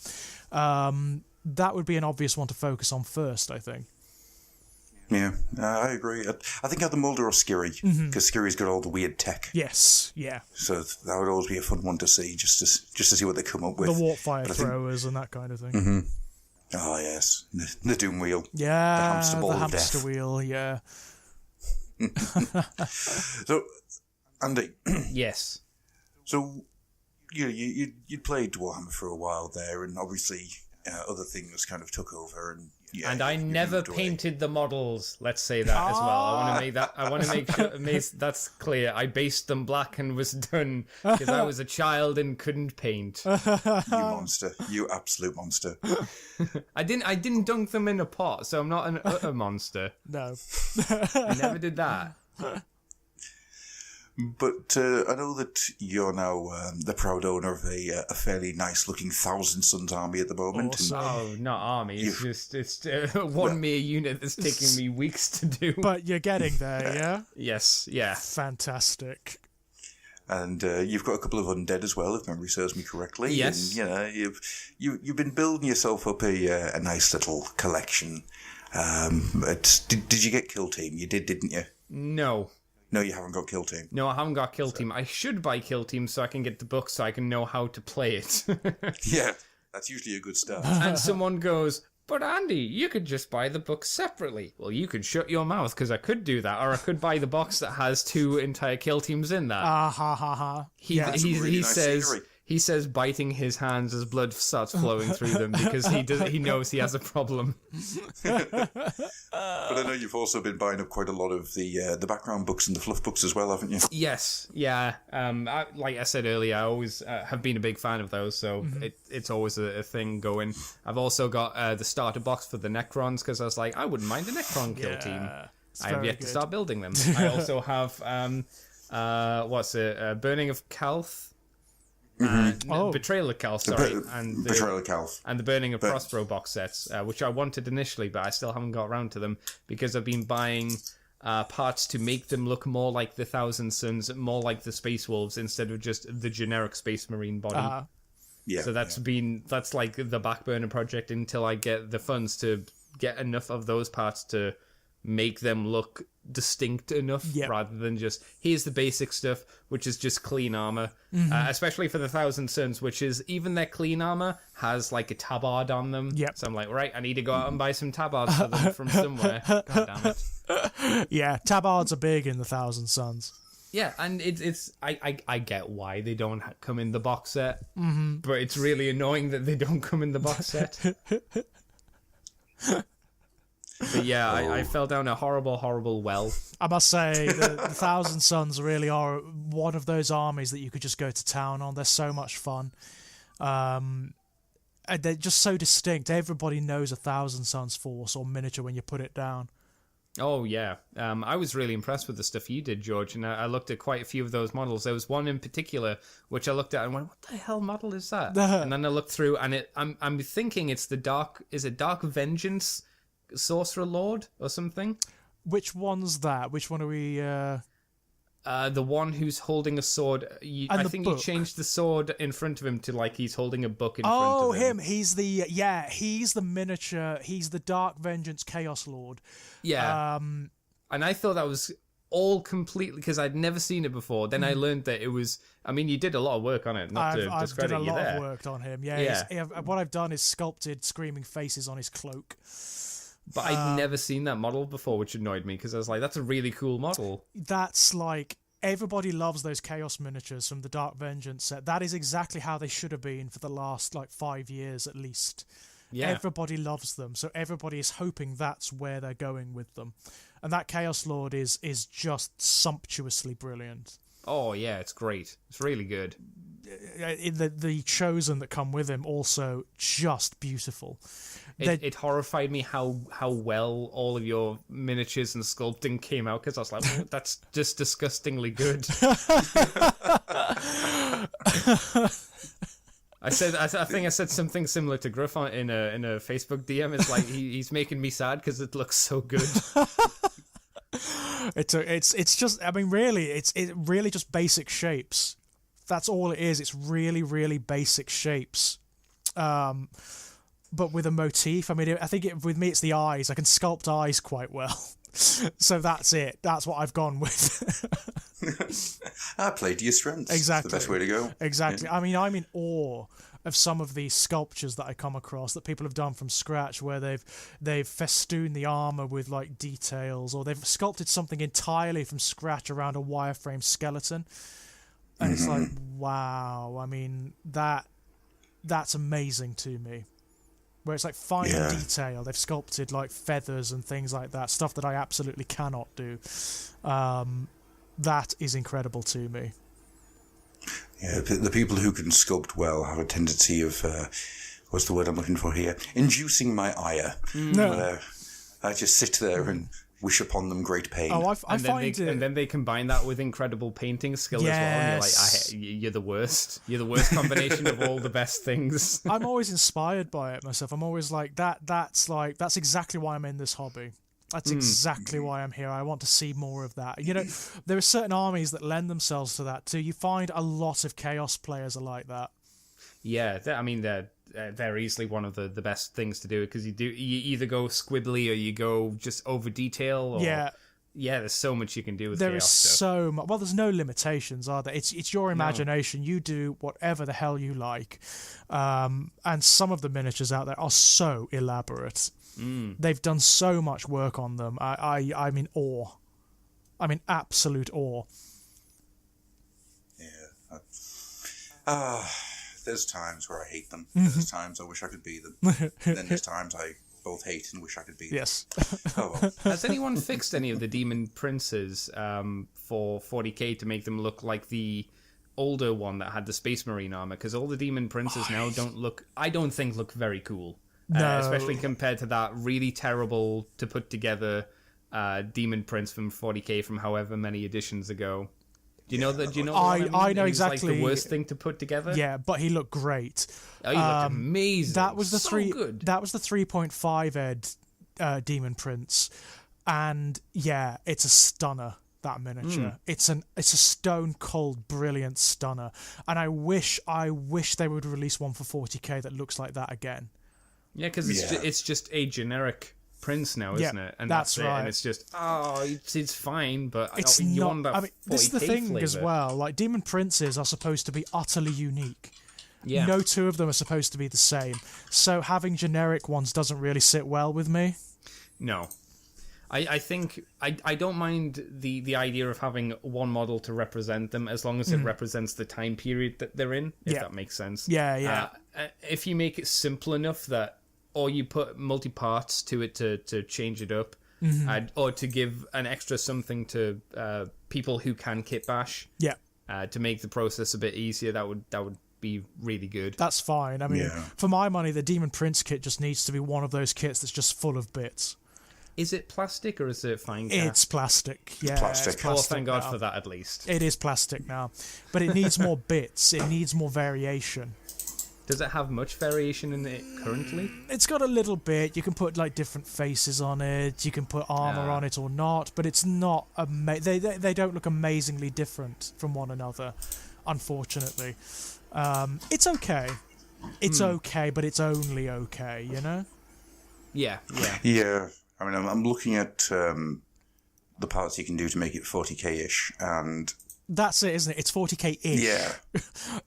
That would be an obvious one to focus on first, I think. Yeah, I agree. I think either Mulder or Skiri, because Skiri's got all the weird tech. Yes, yeah. So that would always be a fun one to see, just to see what they come up with. The warp fire throwers and that kind of thing. Oh, yes. The Doom Wheel. Yeah, the hamster ball the of hamster death. wheel, yeah. So, Andy. Yes. So, you'd played Warhammer for a while there, and obviously other things kind of took over, and and I never painted the models. Let's say that as well. I want to make sure that's clear. I based them black and was done because I was a child and couldn't paint. You monster! You absolute monster! I didn't dunk them in a pot, so I'm not an utter monster. No, I never did that. But I know that you're now the proud owner of a fairly nice-looking Thousand Sons army at the moment. Awesome. Oh, not army. It's one mere unit that's taking me weeks to do. But you're getting there, yeah? Yes, yeah. Fantastic. And you've got a couple of undead as well, if memory serves me correctly. Yes. And, you've been building yourself up a nice little collection. Did you get Kill Team? You did, didn't you? No. No, you haven't got Kill Team. No, I haven't got Kill Team. I should buy Kill Team so I can get the book so I can know how to play it. Yeah, that's usually a good start. And someone goes, but Andy, you could just buy the book separately. Well, you could shut your mouth, because I could do that, or I could buy the box that has 2 entire Kill Teams in that. Ha ha ha. He says, biting his hands as blood starts flowing through them because he knows he has a problem. But I know you've also been buying up quite a lot of the background books and the fluff books as well, haven't you? Yes, yeah. Like I said earlier, I always have been a big fan of those, so it's always a thing going. I've also got the starter box for the Necrons, because I was like, I wouldn't mind a Necron kill team. I have yet to start building them. I also have Burning of Calth. Betrayal of Calth, sorry, and Betrayal of Calth, and the Burning of Prospero box sets, which I wanted initially, but I still haven't got around to them because I've been buying parts to make them look more like the Thousand Sons, more like the Space Wolves, instead of just the generic Space Marine body. Yeah. So that's like the back burner project until I get the funds to get enough of those parts to make them look distinct enough, rather than just here's the basic stuff, which is just clean armor, especially for the Thousand Sons, which is even their clean armor has like a tabard on them. So I'm like, right, I need to go out and buy some tabards for them from somewhere. God damn it. Yeah, tabards are big in the Thousand Sons. Yeah, and I get why they don't come in the box set, but it's really annoying that they don't come in the box set. But yeah, I fell down a horrible, horrible well. I must say, the Thousand Sons really are one of those armies that you could just go to town on. They're so much fun. And they're just so distinct. Everybody knows a Thousand Sons force or miniature when you put it down. Oh, yeah. I was really impressed with the stuff you did, George, and I looked at quite a few of those models. There was one in particular which I looked at and went, what the hell model is that? And then I looked through, and I'm thinking it's the Dark Vengeance Sorcerer Lord or something? Which one's that? Which one are we... The one who's holding a sword. I think you book. changed the sword in front of him to like he's holding a book in front of him. Oh, him. He's the miniature. He's the Dark Vengeance Chaos Lord. Yeah. And I thought that was all completely, because I'd never seen it before. Then I learned that it was, I mean, you did a lot of work on it, not to discredit you there. I've done a lot of work on him, what I've done is sculpted screaming faces on his cloak. But I'd never seen that model before, which annoyed me, because I was like, that's a really cool model. That's like, everybody loves those Chaos miniatures from the Dark Vengeance set. That is exactly how they should have been for the last, 5 years at least. Yeah. Everybody loves them, so everybody is hoping that's where they're going with them. And that Chaos Lord is just sumptuously brilliant. Oh yeah, it's great. It's really good. The Chosen that come with him also just beautiful. It horrified me how well all of your miniatures and sculpting came out, because I was like, oh, that's just disgustingly good. I think I said something similar to Griff in a Facebook DM. It's like he's making me sad because it looks so good. It's just, I mean, really, it's really just basic shapes. That's all it is. It's really, really basic shapes, but with a motif. I mean, I think with me, it's the eyes. I can sculpt eyes quite well, so that's it. That's what I've gone with. Play to your strengths. Exactly, it's the best way to go. Exactly. Yeah. I mean, I'm in awe of some of these sculptures that I come across that people have done from scratch, where they've festooned the armor with like details, or they've sculpted something entirely from scratch around a wireframe skeleton, and it's like, wow. I mean, that's amazing to me. Where it's like fine detail. They've sculpted like feathers and things like that, stuff that I absolutely cannot do. That is incredible to me. Yeah, the people who can sculpt well have a tendency of, what's the word I'm looking for here? Inducing my ire. No. I just sit there and wish upon them great pain. Oh, and then they combine that with incredible painting skill as well. And you're like, you're the worst. You're the worst combination of all the best things. I'm always inspired by it myself. I'm always like, that's exactly why I'm in this hobby. That's exactly why I'm here. I want to see more of that. You know, there are certain armies that lend themselves to that too. You find a lot of Chaos players are like that. Yeah, I mean, they're easily one of the best things to do, because you either go squibbly or you go just over detail. Or, yeah, there's so much you can do with there Chaos is stuff. So much. Well, there's no limitations, are there? It's your imagination. No. You do whatever the hell you like, and some of the miniatures out there are so elaborate. They've done so much work on them. I'm in awe. I'm in absolute awe. Yeah. There's times where I hate them. There's times I wish I could be them. Then there's times I both hate and wish I could be them. Yes. Oh, well. Has anyone fixed any of the demon princes for 40k to make them look like the older one that had the Space Marine armor? Because all the demon princes now I don't think look very cool. No. Especially compared to that really terrible to put together demon prince from 40k from however many editions ago. Do you know that? Do you know? I know exactly. Like the worst thing to put together. Yeah, but he looked great. Oh, he looked amazing. That was the good. That was the 3.5 ed demon prince, and yeah, it's a stunner. That miniature, it's a stone cold brilliant stunner, and I wish they would release one for 40k that looks like that again. Yeah, because it's just a generic prince now, isn't it? And that's it. Right. And it's just it's fine, but it's you not. want that. I mean, this is the thing flavor as well. Like demon princes are supposed to be utterly unique. Yeah. No two of them are supposed to be the same. So having generic ones doesn't really sit well with me. No. I think I don't mind the idea of having one model to represent them, as long as it represents the time period that they're in, if that makes sense. Yeah. If you make it simple enough that, or you put multi-parts to it to change it up, or to give an extra something to people who can kit bash, to make the process a bit easier, that would be really good. That's fine. I mean, for my money, the Demon Prince kit just needs to be one of those kits that's just full of bits. Is it plastic or is it fine cast? It's plastic. Yeah, plastic. Oh, thank God for that, at least. It is plastic now, but it needs more bits. It needs more variation. Does it have much variation in it currently? It's got a little bit. You can put like different faces on it. You can put armor on it or not, but it's not they don't look amazingly different from one another, unfortunately. It's okay. It's okay, but it's only okay, you know? Yeah. Yeah. I mean, I'm looking at the parts you can do to make it 40k-ish, and that's it, isn't it? It's 40k-ish. Yeah.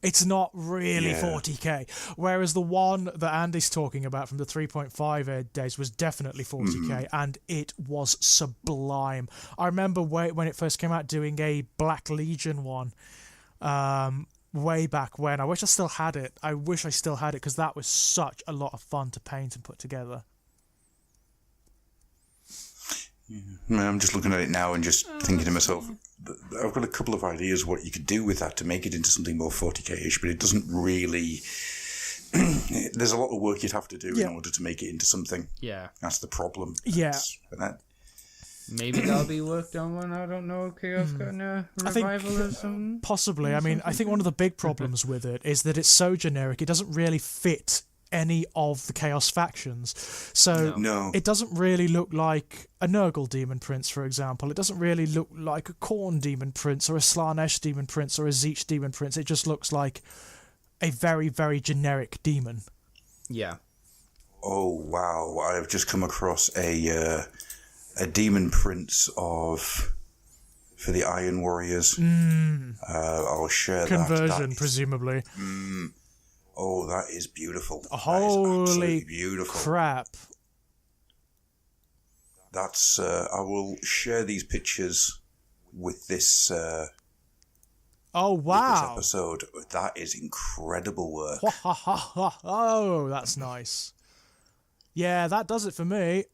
It's not really 40k. Whereas the one that Andy's talking about from the 3.5 days was definitely 40k, and it was sublime. I remember when it first came out doing a Black Legion one way back when. I wish I still had it. Because that was such a lot of fun to paint and put together. Yeah. I'm just looking at it now and just thinking to myself, I've got a couple of ideas what you could do with that to make it into something more 40k-ish, but it doesn't really... There's a lot of work you'd have to do in order to make it into something. Yeah. That's the problem. Maybe that'll be worked on when, I don't know, Chaos got a revival or something? Possibly. I mean, I think one of the big problems with it is that it's so generic, it doesn't really fit any of the Chaos factions. So it doesn't really look like a Nurgle Demon Prince, for example. It doesn't really look like a Khorne Demon Prince or a Slaanesh Demon Prince or a Tzeentch Demon Prince. It just looks like a very, very generic demon. Yeah. Oh, wow. I've just come across a Demon Prince for the Iron Warriors. I'll share Conversion, presumably. Oh, that is beautiful. Holy beautiful crap. That's I will share these pictures with this oh, wow. this episode. That is incredible work. Oh, that's nice. Yeah, that does it for me.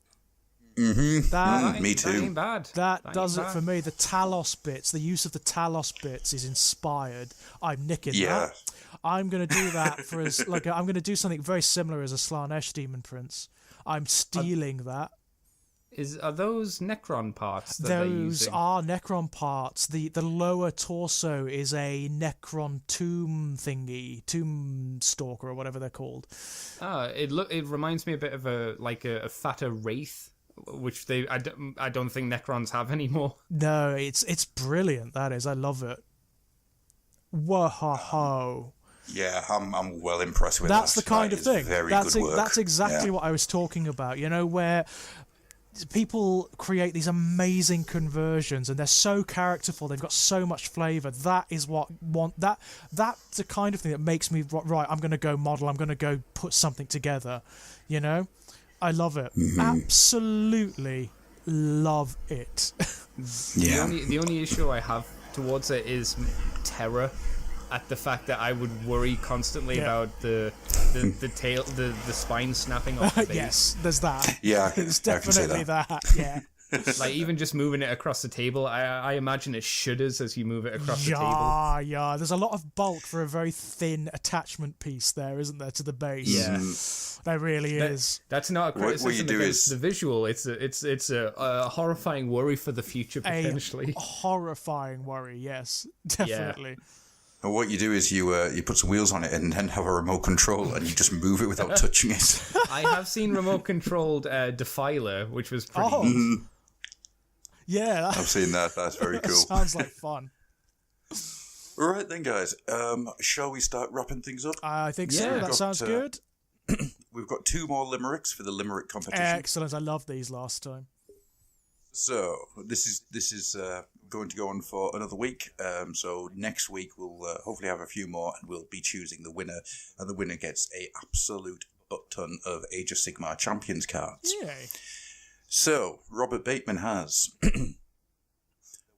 Me too. That ain't bad. That does it for me. The Talos bits, the use of the Talos bits is inspired. I'm nicking that. I'm going to do that for as I'm going to do something very similar as a Slaanesh Demon Prince. I'm stealing that. Are those Necron parts that those are Necron parts. The lower torso is a Necron tomb thingy, tomb stalker or whatever they're called. It reminds me a bit of a fatter wraith, which I don't think Necrons have anymore. No, it's brilliant. That is, I love it. Whoa. Yeah, I'm well impressed with that. That's the kind of thing. Very good work. That's exactly what I was talking about. You know, where people create these amazing conversions and they're so characterful, they've got so much flavour. That is that's the kind of thing that makes me right, I'm going to go model, I'm going to go put something together, you know? I love it. Absolutely love it. The only issue I have towards it is terror at the fact that I would worry constantly about the tail, the spine snapping off the base. Yes, there's that. Yeah, there's definitely that. Yeah. Like, even just moving it across the table, I imagine it shudders as you move it across the table. Yeah. There's a lot of bulk for a very thin attachment piece there, isn't there, to the base? Yeah. There really is. That's not a criticism against the visual. It's a horrifying worry for the future, potentially. A horrifying worry, yes. Definitely. Yeah. And what you do is you put some wheels on it and then have a remote control and you just move it without touching it. I have seen remote-controlled Defiler, which was pretty neat. Yeah. I've seen that. That's very cool. Sounds like fun. All right then, guys. Shall we start wrapping things up? I think so. That sounds good. We've got 2 more limericks for the limerick competition. Excellent. I loved these last time. So this is going to go on for another week. So next week we'll hopefully have a few more, and we'll be choosing the winner. And the winner gets a absolute butt ton of Age of Sigmar Champions cards. Yay. So Robert Bateman has.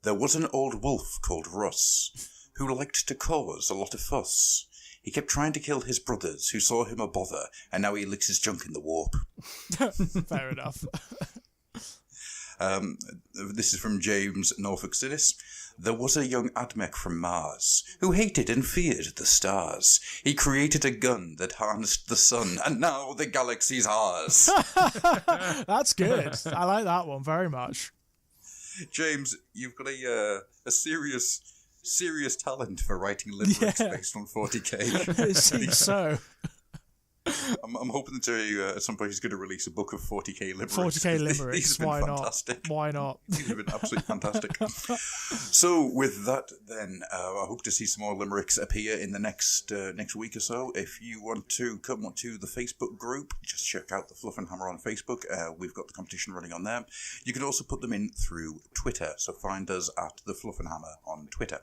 There was an old wolf called Russ, who liked to cause a lot of fuss. He kept trying to kill his brothers, who saw him a bother, and now he licks his junk in the warp. Fair enough. This is from James Norfolk Sidis. There was a young Admech from Mars who hated and feared the stars. He created a gun that harnessed the sun, and now the galaxy's ours. That's good. I like that one very much. James, you've got a serious talent for writing limericks based on 40k. It seems so. I'm hoping that at some point he's going to release a book of 40k limericks. 40k limericks. These have Why been not? fantastic. Why not? These have been absolutely fantastic. So with that, then I hope to see some more limericks appear in the next week or so. If you want to come to the Facebook group, just check out the Fluffenhammer on Facebook. We've got the competition running on there. You can also put them in through Twitter. So find us at the Fluffenhammer on Twitter.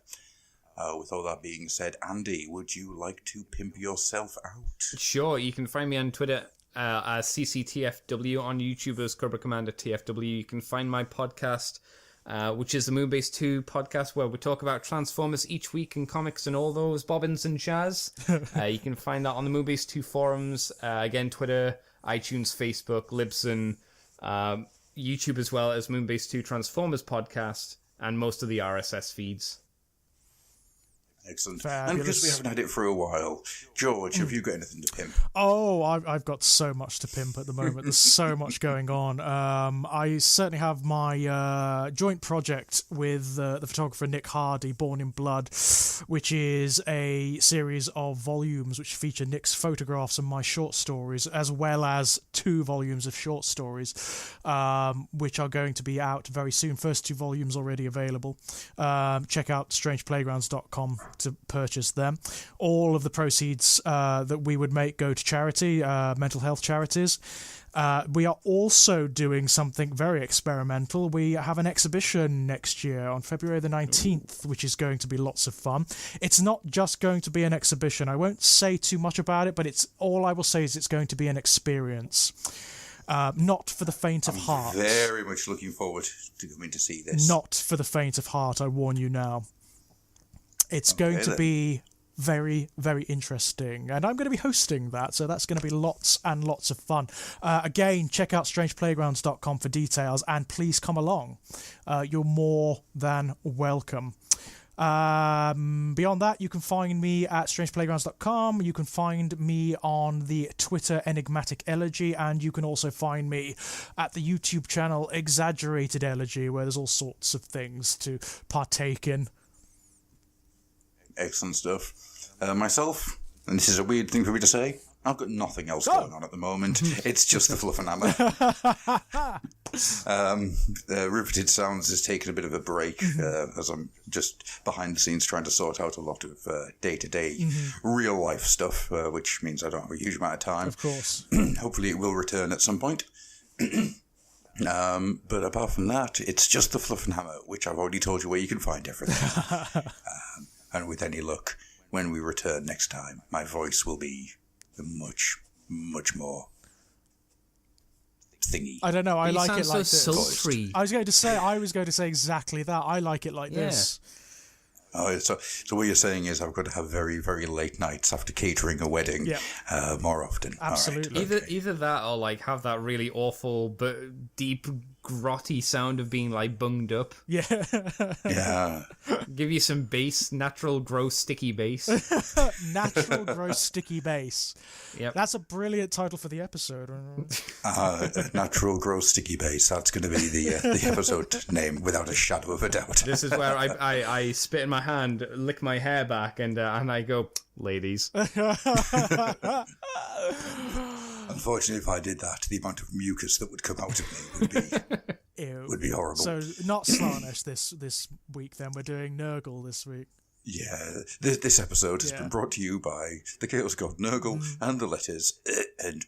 With all that being said, Andy, would you like to pimp yourself out? Sure, you can find me on Twitter as CCTFW, on YouTube as Cobra Commander TFW. You can find my podcast, which is the Moonbase 2 podcast, where we talk about Transformers each week and comics and all those bobbins and jazz. You can find that on the Moonbase 2 forums. Again, Twitter, iTunes, Facebook, Libsyn, YouTube, as well as Moonbase 2 Transformers podcast, and most of the RSS feeds. Excellent. Fabulous. And because we haven't had it for a while, George, have you got anything to pimp? Oh, I've got so much to pimp at the moment. There's so much going on. I certainly have my joint project with the photographer Nick Hardy, Born in Blood, which is a series of volumes which feature Nick's photographs and my short stories, as well as 2 volumes of short stories, which are going to be out very soon. First 2 volumes already available. Check out strangeplaygrounds.com to purchase them. All of the proceeds that we would make go to charity, mental health charities. We are also doing something very experimental. We have an exhibition next year on February the 19th, which is going to be lots of fun. It's not just going to be an exhibition. I won't say too much about it, but all I will say is it's going to be an experience. Not for the faint of heart. Very much looking forward to coming to see this. Not for the faint of heart, I warn you now. It's going to be very, very interesting. And I'm going to be hosting that, so that's going to be lots and lots of fun. Again, check out strangeplaygrounds.com for details, and please come along. You're more than welcome. Beyond that, you can find me at strangeplaygrounds.com. You can find me on the Twitter Enigmatic Elegy, and you can also find me at the YouTube channel Exaggerated Elegy, where there's all sorts of things to partake in. Excellent stuff. Myself, and this is a weird thing for me to say, I've got nothing else going on at the moment. It's just the Fluffenhammer. Riveted Sounds has taken a bit of a break as I'm just behind the scenes trying to sort out a lot of day-to-day real-life stuff, which means I don't have a huge amount of time. Of course. Hopefully it will return at some point. But apart from that, it's just the Fluffenhammer, which I've already told you where you can find everything. And with any luck, when we return next time, my voice will be much, much more thingy. I don't know. I like it like this. Sultry. I was going to say exactly that. I like it like this. Oh, so what you're saying is I've got to have very, very late nights after catering a wedding more often. Absolutely. All right, Either that or like have that really awful but deep grotty sound of being like bunged up. Yeah. Yeah. Give you some bass, natural, gross, sticky bass. Natural, gross, sticky bass. Yep. That's a brilliant title for the episode. Natural, gross, sticky bass. That's going to be the episode name without a shadow of a doubt. This is where I spit in my hand, lick my hair back, and I go, ladies. Unfortunately, if I did that, the amount of mucus that would come out of me would be horrible. So not Slaanesh this week then. We're doing Nurgle this week. Yeah, this episode has been brought to you by the Chaos God Nurgle and the letters and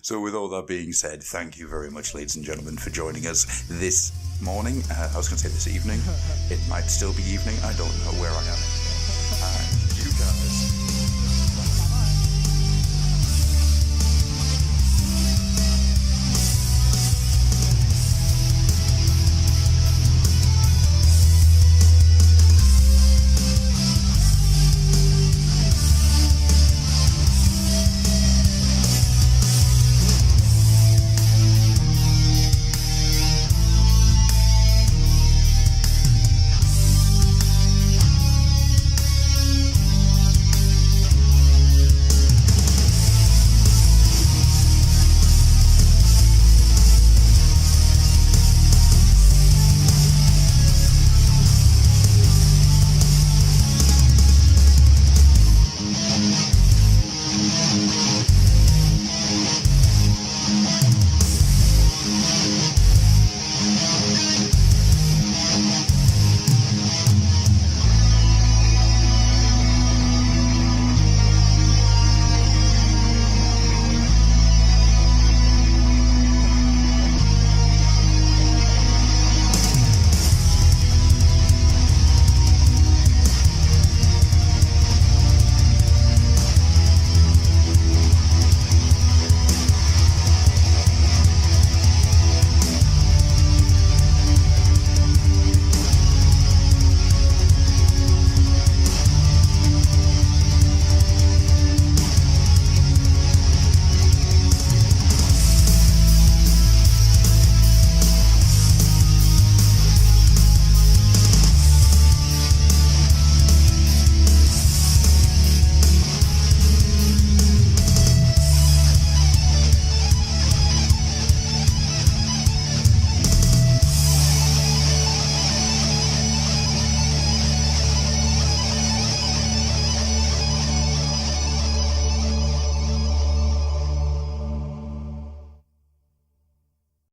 So with all that being said, thank you very much, ladies and gentlemen, for joining us this morning. I was going to say this evening. It might still be evening. I don't know where I am. And you guys...